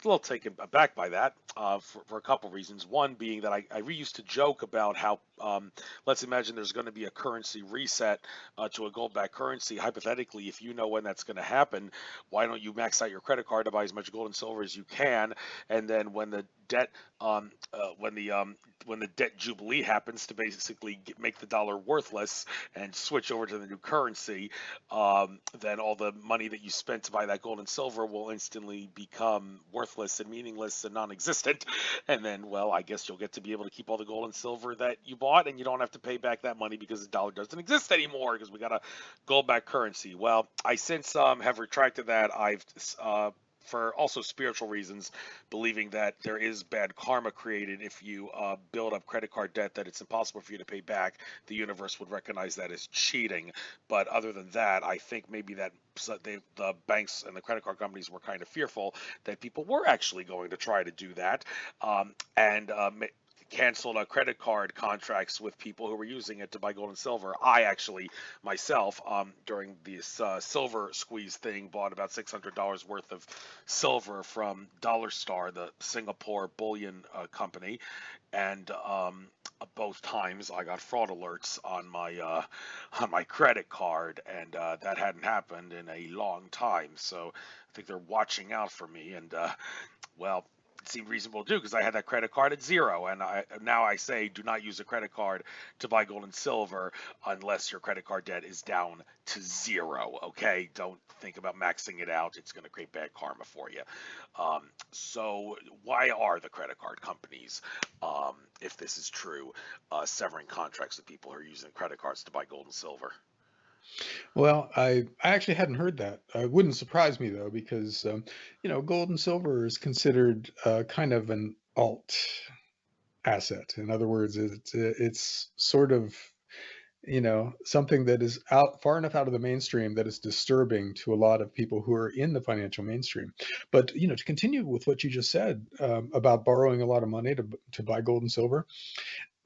little taken aback by that for a couple reasons. One being that I used to joke about how let's imagine there's going to be a currency reset to a gold-backed currency. Hypothetically, if you know when that's going to happen, why don't you max out your credit card to buy as much gold and silver as you can, and then when the debt when the debt jubilee happens to basically make the dollar worthless and switch over to the new currency, then all the money that you spent to buy that gold and silver will instantly become worthless and meaningless and non-existent. And then, well, I guess you'll get to be able to keep all the gold and silver that you bought, and you don't have to pay back that money because the dollar doesn't exist anymore because we got a gold-backed currency. Well, I since have retracted that. I've for also spiritual reasons, believing that there is bad karma created if you build up credit card debt that it's impossible for you to pay back. The universe would recognize that as cheating. But other than that, I think maybe that the banks and the credit card companies were kind of fearful that people were actually going to try to do that, and canceled credit card contracts with people who were using it to buy gold and silver. I actually myself, during this silver squeeze thing, bought about $600 worth of silver from Dollar Star, the Singapore bullion company, and both times I got fraud alerts on my credit card, and that hadn't happened in a long time. So I think they're watching out for me, and well, it seemed reasonable to do because I had that credit card at zero, and now I say do not use a credit card to buy gold and silver unless your credit card debt is down to zero. Okay, don't think about maxing it out; it's going to create bad karma for you. So why are the credit card companies, if this is true, severing contracts with people who are using credit cards to buy gold and silver? Well, I actually hadn't heard that. It wouldn't surprise me though, because gold and silver is considered kind of an alt asset. In other words, it's sort of something that is out far enough out of the mainstream that is disturbing to a lot of people who are in the financial mainstream. But to continue with what you just said about borrowing a lot of money to buy gold and silver,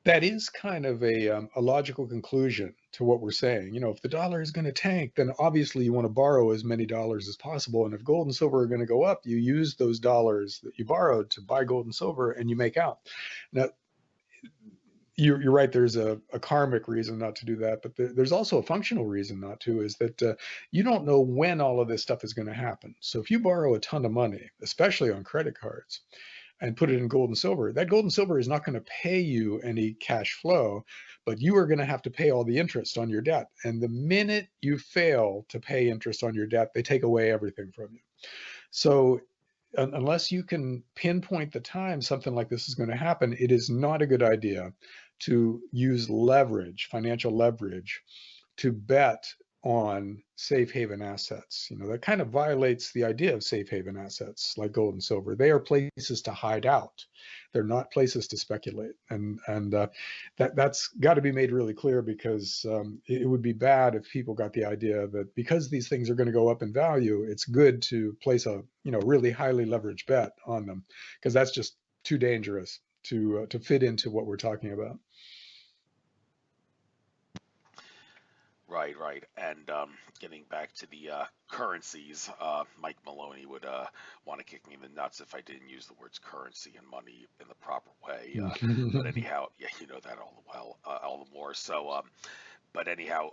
that is kind of a logical conclusion to what we're saying. If the dollar is going to tank, then obviously you want to borrow as many dollars as possible. And if gold and silver are going to go up, you use those dollars that you borrowed to buy gold and silver, and you make out. Now, you're right. There's a karmic reason not to do that, but there's also a functional reason not to. Is that you don't know when all of this stuff is going to happen. So if you borrow a ton of money, especially on credit cards, and put it in gold and silver, that gold and silver is not going to pay you any cash flow, but you are going to have to pay all the interest on your debt. And the minute you fail to pay interest on your debt, they take away everything from you. So unless you can pinpoint the time something like this is going to happen, it is not a good idea to use leverage, financial leverage, to bet on safe haven assets. That kind of violates the idea of safe haven assets like gold and silver. They are places to hide out. They're not places to speculate. And that's got to be made really clear, because it would be bad if people got the idea that because these things are going to go up in value, it's good to place a really highly leveraged bet on them, because that's just too dangerous to fit into what we're talking about. Right, right. And getting back to the currencies, Mike Maloney would want to kick me in the nuts if I didn't use the words currency and money in the proper way. But anyhow, yeah, you know that all the well, all the more. So, but anyhow,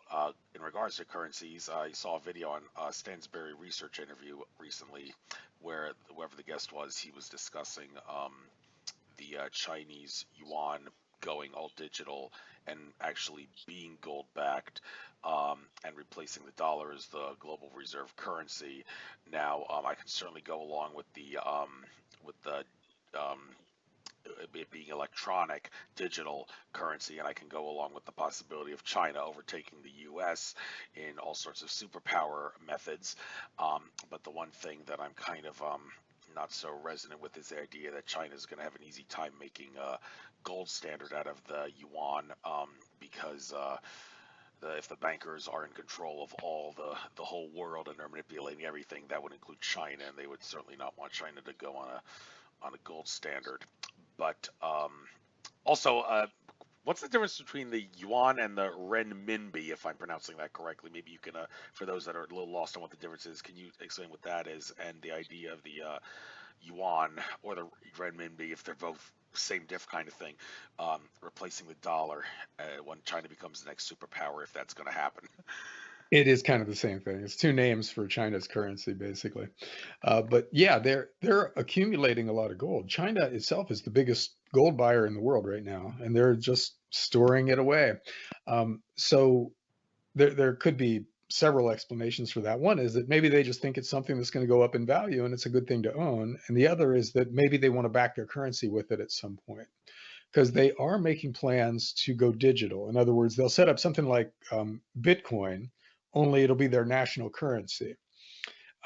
in regards to currencies, I saw a video on Stansberry Research interview recently where whoever the guest was, he was discussing the Chinese yuan going all digital and actually being gold backed, and replacing the dollar as the global reserve currency. Now, I can certainly go along with the um, it being electronic, digital currency, and I can go along with the possibility of China overtaking the U.S. in all sorts of superpower methods. But the one thing that I'm kind of not so resonant with is the idea that China is going to have an easy time making a gold standard out of the yuan, because if the bankers are in control of all the whole world and they're manipulating everything, that would include China, and they would certainly not want China to go on a gold standard. But also, what's the difference between the yuan and the renminbi, if I'm pronouncing that correctly? Maybe you can, for those that are a little lost on what the difference is, can you explain what that is and the idea of the yuan or the renminbi, if they're both same diff kind of thing, replacing the dollar when China becomes the next superpower, if that's going to happen? It is kind of the same thing. It's two names for China's currency, basically. But yeah, they're accumulating a lot of gold. China itself is the biggest gold buyer in the world right now, and they're just storing it away. So there could be several explanations for that. One is that maybe they just think it's something that's going to go up in value and it's a good thing to own. And the other is that maybe they want to back their currency with it at some point because they are making plans to go digital. In other words, they'll set up something like Bitcoin, only it'll be their national currency.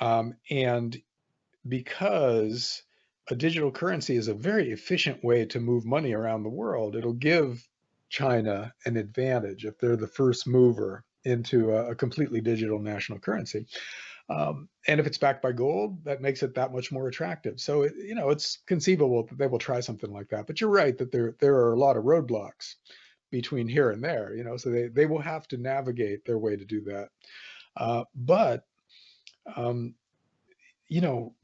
And because a digital currency is a very efficient way to move money around the world, it'll give China an advantage if they're the first mover into a completely digital national currency. And if it's backed by gold, that makes it that much more attractive. So, it's conceivable that they will try something like that. But you're right that there are a lot of roadblocks between here and there, so they will have to navigate their way to do that. But um,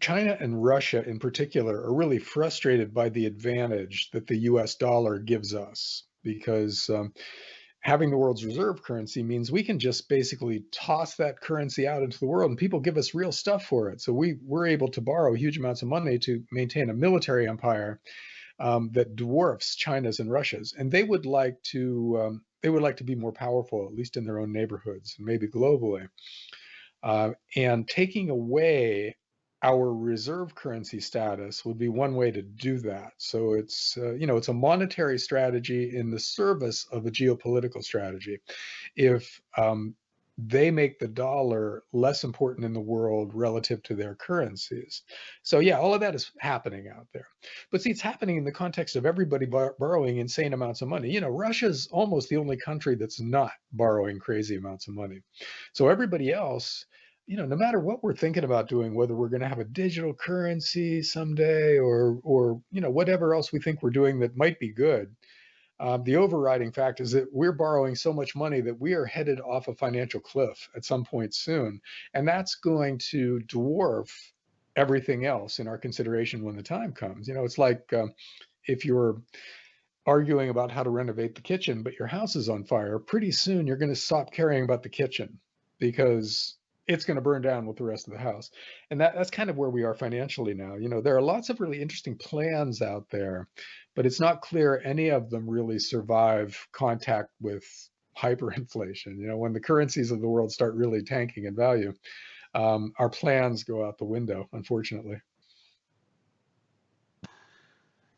China and Russia in particular are really frustrated by the advantage that the US dollar gives us because having the world's reserve currency means we can just basically toss that currency out into the world and people give us real stuff for it. So we're able to borrow huge amounts of money to maintain a military empire that dwarfs China's and Russia's. And they would like to be more powerful, at least in their own neighborhoods, and maybe globally. And taking away our reserve currency status would be one way to do that. So it's a monetary strategy in the service of a geopolitical strategy. If they make the dollar less important in the world relative to their currencies. So yeah, all of that is happening out there. But see, it's happening in the context of everybody borrowing insane amounts of money. Russia's almost the only country that's not borrowing crazy amounts of money. So everybody else, no matter what we're thinking about doing, whether we're going to have a digital currency someday or whatever else we think we're doing that might be good, the overriding fact is that we're borrowing so much money that we are headed off a financial cliff at some point soon, and that's going to dwarf everything else in our consideration when the time comes. It's like if you're arguing about how to renovate the kitchen, but your house is on fire, pretty soon you're going to stop caring about the kitchen because it's going to burn down with the rest of the house. And that's kind of where we are financially now. There are lots of really interesting plans out there, but it's not clear any of them really survive contact with hyperinflation. When the currencies of the world start really tanking in value, our plans go out the window, unfortunately.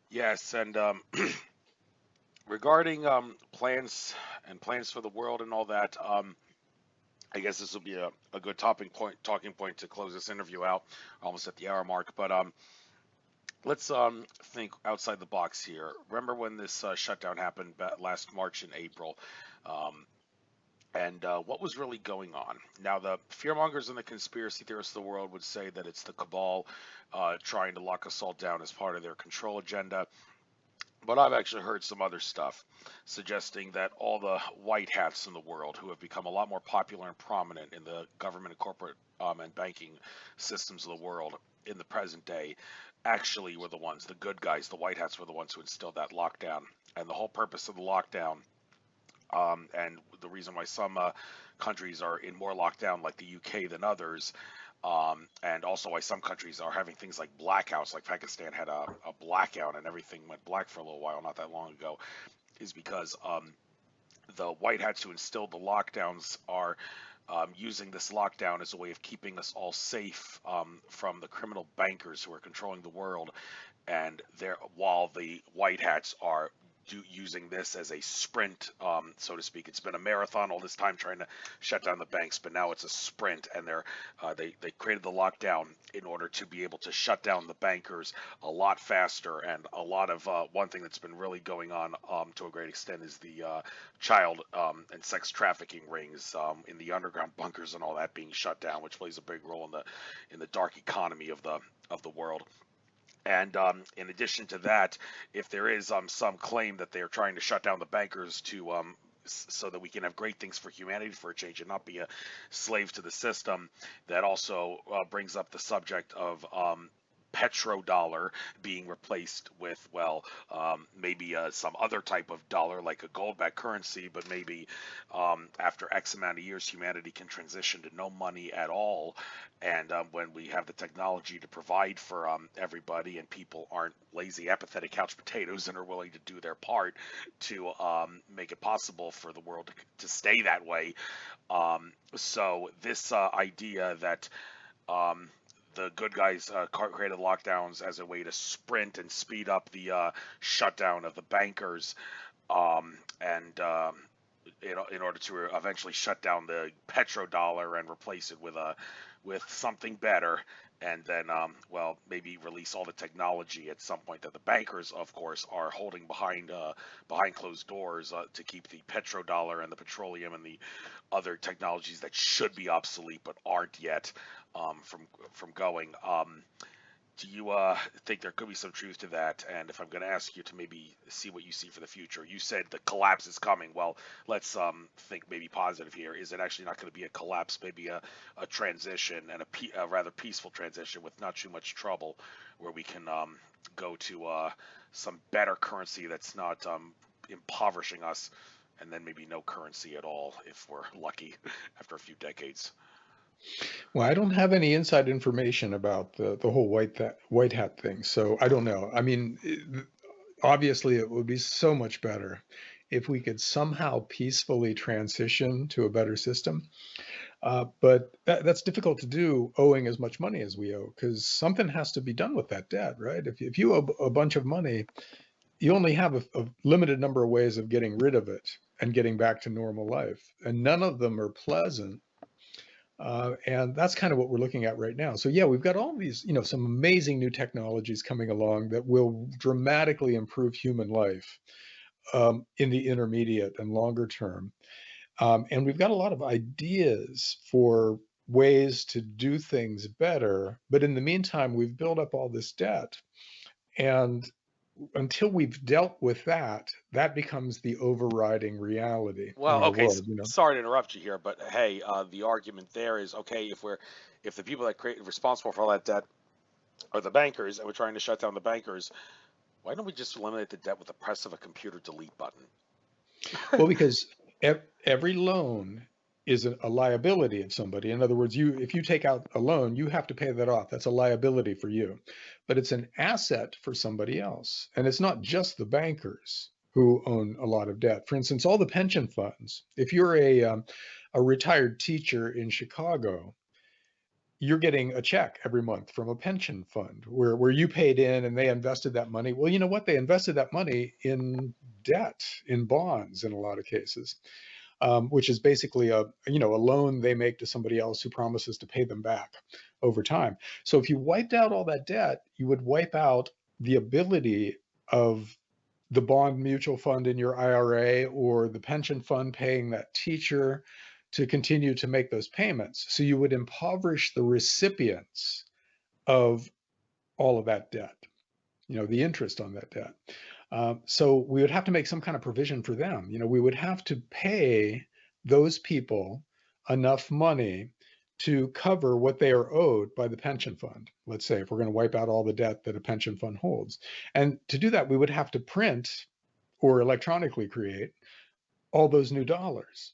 Yes, and regarding plans for the world and all that, I guess this will be a good talking point to close this interview out, almost at the hour mark. But let's think outside the box here. Remember when this shutdown happened last March and April? And what was really going on. Now, the fearmongers and the conspiracy theorists of the world would say that it's the cabal trying to lock us all down as part of their control agenda. But I've actually heard some other stuff suggesting that all the white hats in the world who have become a lot more popular and prominent in the government and corporate and banking systems of the world in the present day actually were the ones, the good guys, the white hats were the ones who instilled that lockdown. And the whole purpose of the lockdown, and the reason why some countries are in more lockdown, like the UK, than others, and also why some countries are having things like blackouts, like Pakistan had a blackout and everything went black for a little while not that long ago, is because the white hats who instilled the lockdowns are using this lockdown as a way of keeping us all safe from the criminal bankers who are controlling the world, and while the white hats are using this as a sprint, so to speak. It's been a marathon all this time trying to shut down the banks, but now it's a sprint, and they created the lockdown in order to be able to shut down the bankers a lot faster. And a lot of one thing that's been really going on to a great extent is the child and sex trafficking rings in the underground bunkers and all that being shut down, which plays a big role in the dark economy of the world. And in addition to that, if there is some claim that they're trying to shut down the bankers to so that we can have great things for humanity for a change and not be a slave to the system, that also brings up the subject of petrodollar being replaced with, well, maybe some other type of dollar like a gold-backed currency, but maybe after X amount of years, humanity can transition to no money at all. And when we have the technology to provide for everybody, and people aren't lazy, apathetic couch potatoes and are willing to do their part to make it possible for the world to stay that way. So this idea that the good guys created lockdowns as a way to sprint and speed up the shutdown of the bankers, and in order to eventually shut down the petrodollar and replace it with something better, and then well, maybe release all the technology at some point that the bankers, of course, are holding behind closed doors to keep the petrodollar and the petroleum and the other technologies that should be obsolete but aren't yet from going. Do you think there could be some truth to that? And if I'm going to ask you to maybe see what you see for the future, you said the collapse is coming. Well, let's think maybe positive here. Is it actually not going to be a collapse, maybe a transition, and a rather peaceful transition with not too much trouble, where we can go to some better currency that's not impoverishing us, and then maybe no currency at all if we're lucky after a few decades? Well, I don't have any inside information about the whole white hat thing, so I don't know. I mean, obviously, it would be so much better if we could somehow peacefully transition to a better system. But that's difficult to do owing as much money as we owe, because something has to be done with that debt, right? If you owe a bunch of money, you only have a limited number of ways of getting rid of it and getting back to normal life, and none of them are pleasant. And that's kind of what we're looking at right now. So yeah, we've got all these, some amazing new technologies coming along that will dramatically improve human life in the intermediate and longer term. And we've got a lot of ideas for ways to do things better. But in the meantime, we've built up all this debt. And until we've dealt with that, that becomes the overriding reality in Well, our okay, world, sorry to interrupt you here, but hey, the argument there is okay if the people that create responsible for all that debt are the bankers, and we're trying to shut down the bankers, why don't we just eliminate the debt with the press of a computer delete button? Well, because every loan is a liability of somebody. In other words, if you take out a loan, you have to pay that off. That's a liability for you, but it's an asset for somebody else. And it's not just the bankers who own a lot of debt. For instance, all the pension funds. If you're a retired teacher in Chicago, you're getting a check every month from a pension fund where you paid in and they invested that money. Well, you know what? They invested that money in debt, in bonds in a lot of cases, which is basically a loan they make to somebody else who promises to pay them back over time. So if you wiped out all that debt, you would wipe out the ability of the bond mutual fund in your IRA or the pension fund paying that teacher to continue to make those payments. So you would impoverish the recipients of all of that debt, the interest on that debt. So we would have to make some kind of provision for them. We would have to pay those people enough money to cover what they are owed by the pension fund. Let's say if we're going to wipe out all the debt that a pension fund holds. And to do that, we would have to print or electronically create all those new dollars.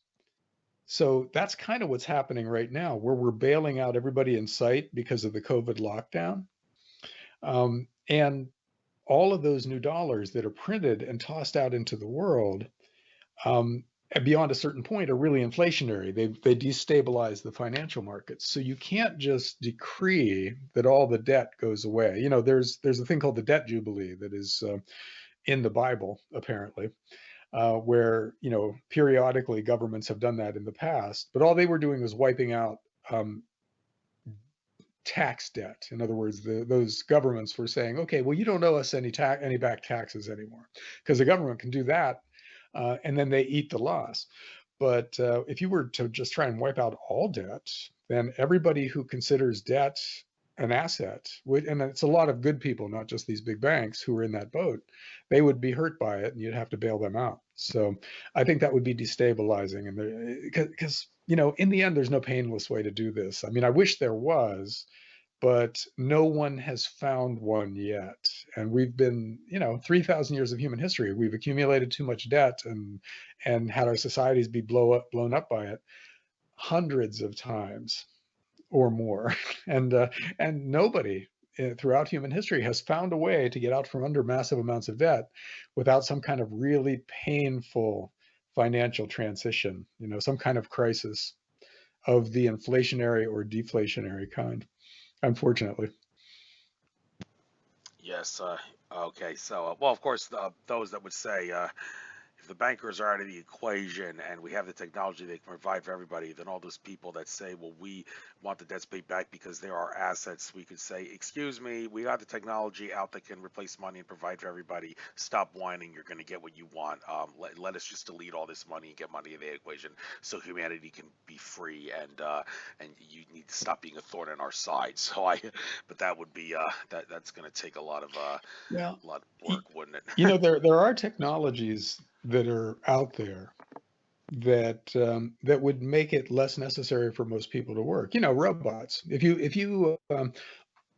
So that's kind of what's happening right now, where we're bailing out everybody in sight because of the COVID lockdown. And all of those new dollars that are printed and tossed out into the world, um, beyond a certain point, are really inflationary. They destabilize the financial markets. So you can't just decree that all the debt goes away. There's a thing called the Debt Jubilee that is in the Bible, apparently, where periodically governments have done that in the past, but all they were doing was wiping out um, tax debt. In other words, those governments were saying, okay, well, you don't owe us any back taxes anymore, because the government can do that, and then they eat the loss. But if you were to just try and wipe out all debt, then everybody who considers debt an asset would, and it's a lot of good people, not just these big banks who are in that boat, they would be hurt by it, and you'd have to bail them out. So I think that would be destabilizing, and because in the end, there's no painless way to do this. I mean, I wish there was, but no one has found one yet. And we've been, 3,000 years of human history. We've accumulated too much debt and had our societies be blown up by it hundreds of times or more. And nobody throughout human history has found a way to get out from under massive amounts of debt without some kind of really painful financial transition, some kind of crisis of the inflationary or deflationary kind, unfortunately. Yes. Okay. So, well, of course, those that would say if the bankers are out of the equation and we have the technology they can provide for everybody, then all those people that say, well, we want the debts paid back because they're our assets, we could say, excuse me, we got the technology out that can replace money and provide for everybody. Stop whining. You're going to get what you want. Let us just delete all this money and get money in the equation so humanity can be free, and you need to stop being a thorn in our side. But that would be that's going to take Well, a lot of y- work, wouldn't it? there are technologies that are out there that would make it less necessary for most people to work. Robots. If you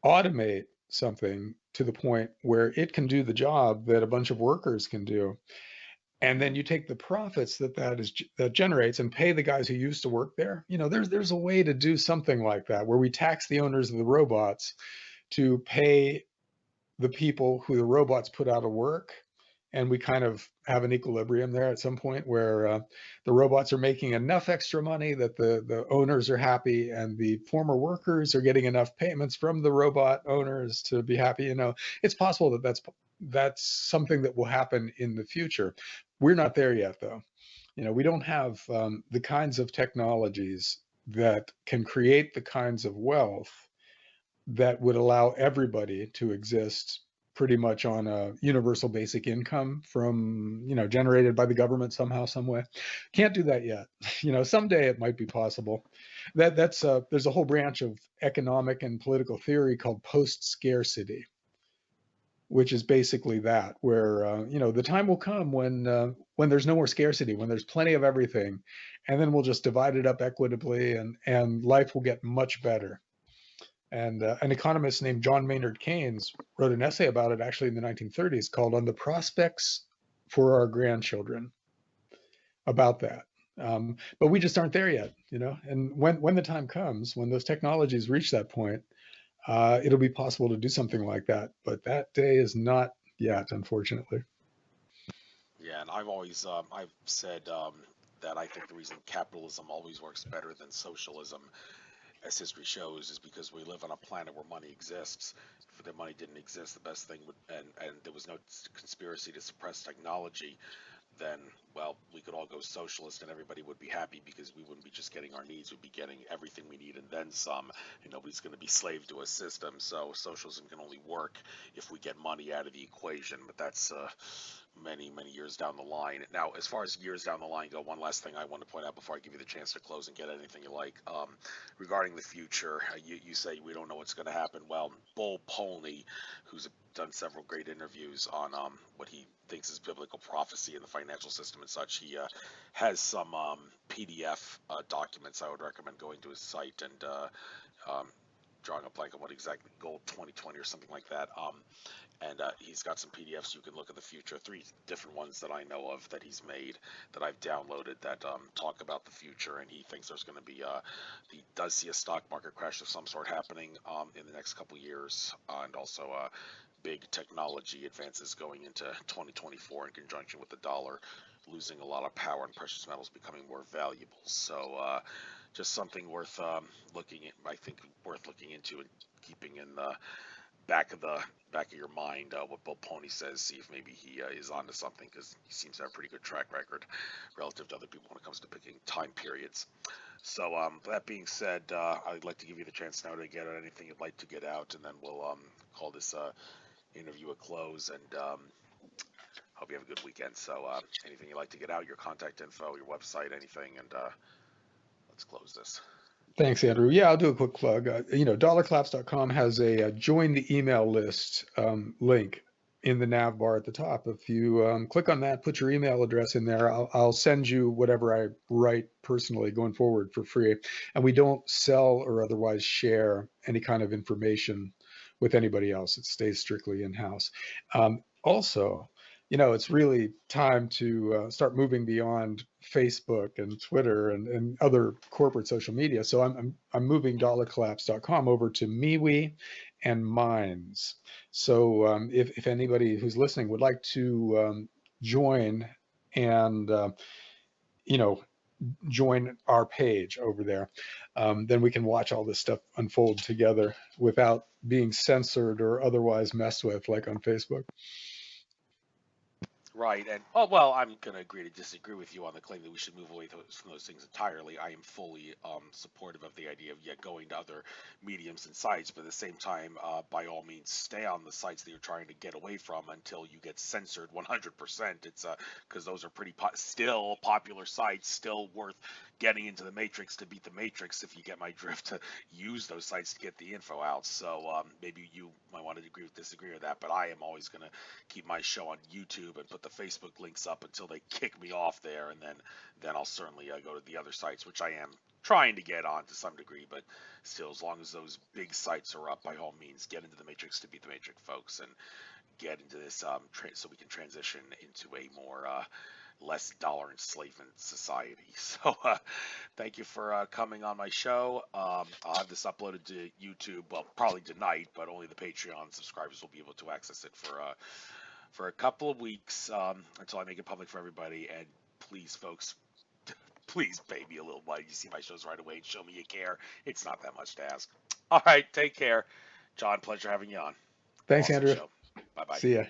automate something to the point where it can do the job that a bunch of workers can do, and then you take the profits that generates and pay the guys who used to work there, there's a way to do something like that where we tax the owners of the robots to pay the people who the robots put out of work, and we kind of have an equilibrium there at some point where the robots are making enough extra money that the owners are happy, and the former workers are getting enough payments from the robot owners to be happy. It's possible that that's something that will happen in the future. We're not there yet, though. We don't have the kinds of technologies that can create the kinds of wealth that would allow everybody to exist pretty much on a universal basic income from, generated by the government somehow, some way. Can't do that yet. Someday it might be possible. There's a whole branch of economic and political theory called post-scarcity, which is basically that, where the time will come when there's no more scarcity, when there's plenty of everything, and then we'll just divide it up equitably, and life will get much better. And an economist named John Maynard Keynes wrote an essay about it actually in the 1930s called On the Prospects for Our Grandchildren, about that. But we just aren't there yet. And when the time comes, when those technologies reach that point, it'll be possible to do something like that. But that day is not yet, unfortunately. Yeah, and I've said that I think the reason capitalism always works better than socialism, as history shows, is because we live on a planet where money exists. If the money didn't exist, the best thing would, and there was no conspiracy to suppress technology, then, well, we could all go socialist and everybody would be happy because we wouldn't be just getting our needs, we'd be getting everything we need and then some, and nobody's going to be slave to a system. So socialism can only work if we get money out of the equation, but many, many years down the line. Now, as far as years down the line go, one last thing I want to point out before I give you the chance to close and get anything you like. Regarding the future, you say we don't know what's going to happen. Well, Bull Pony, who's done several great interviews on what he thinks is biblical prophecy in the financial system and such, he has some PDF documents. I would recommend going to his site and drawing a blank on what exactly, Gold 2020 or something like that. And he's got some PDFs you can look at the future, 3 different ones that I know of that he's made that I've downloaded that talk about the future. And he thinks there's going to be, he does see a stock market crash of some sort happening in the next couple years, and also big technology advances going into 2024 in conjunction with the dollar losing a lot of power and precious metals becoming more valuable. So just something worth looking at, I think worth looking into and keeping in the back of your mind what Bill Pony says. See if maybe he is onto something, because he seems to have a pretty good track record relative to other people when it comes to picking time periods. So that being said, I'd like to give you the chance now to get out anything you'd like to get out, and then we'll call this interview a close. And hope you have a good weekend. So anything you'd like to get out, your contact info, your website, anything, and let's close this. Thanks, Andrew. Yeah, I'll do a quick plug. DollarCollapse.com has a join the email list link in the nav bar at the top. If you click on that, put your email address in there, I'll send you whatever I write personally going forward for free. And we don't sell or otherwise share any kind of information with anybody else. It stays strictly in-house. Also, it's really time to start moving beyond Facebook and Twitter and other corporate social media. So I'm moving DollarCollapse.com over to MeWe and Minds. So if anybody who's listening would like to join and join our page over there, then we can watch all this stuff unfold together without being censored or otherwise messed with, like on Facebook. Right, and well, I'm going to agree to disagree with you on the claim that we should move away from those things entirely. I am fully supportive of the idea of going to other mediums and sites, but at the same time, by all means, stay on the sites that you're trying to get away from until you get censored 100%. It's because those are still popular sites, still worth getting into the matrix to beat the matrix, if you get my drift, to use those sites to get the info out. So maybe you might want to disagree with that, but I am always going to keep my show on YouTube and put the Facebook links up until they kick me off there, and then I'll certainly go to the other sites, which I am trying to get on to some degree. But still, as long as those big sites are up, by all means, get into the matrix to beat the matrix, folks, and get into this so we can transition into a more less dollar enslavement society. So thank you for coming on my show. I'll have this uploaded to YouTube, well, probably tonight, but only the Patreon subscribers will be able to access it for a couple of weeks until I make it public for everybody. And please, folks, please pay me a little money. You see my shows right away and show me you care. It's not that much to ask. All right, take care. John, pleasure having you on. Thanks, Awesome Andrew. show. Bye-bye. See ya.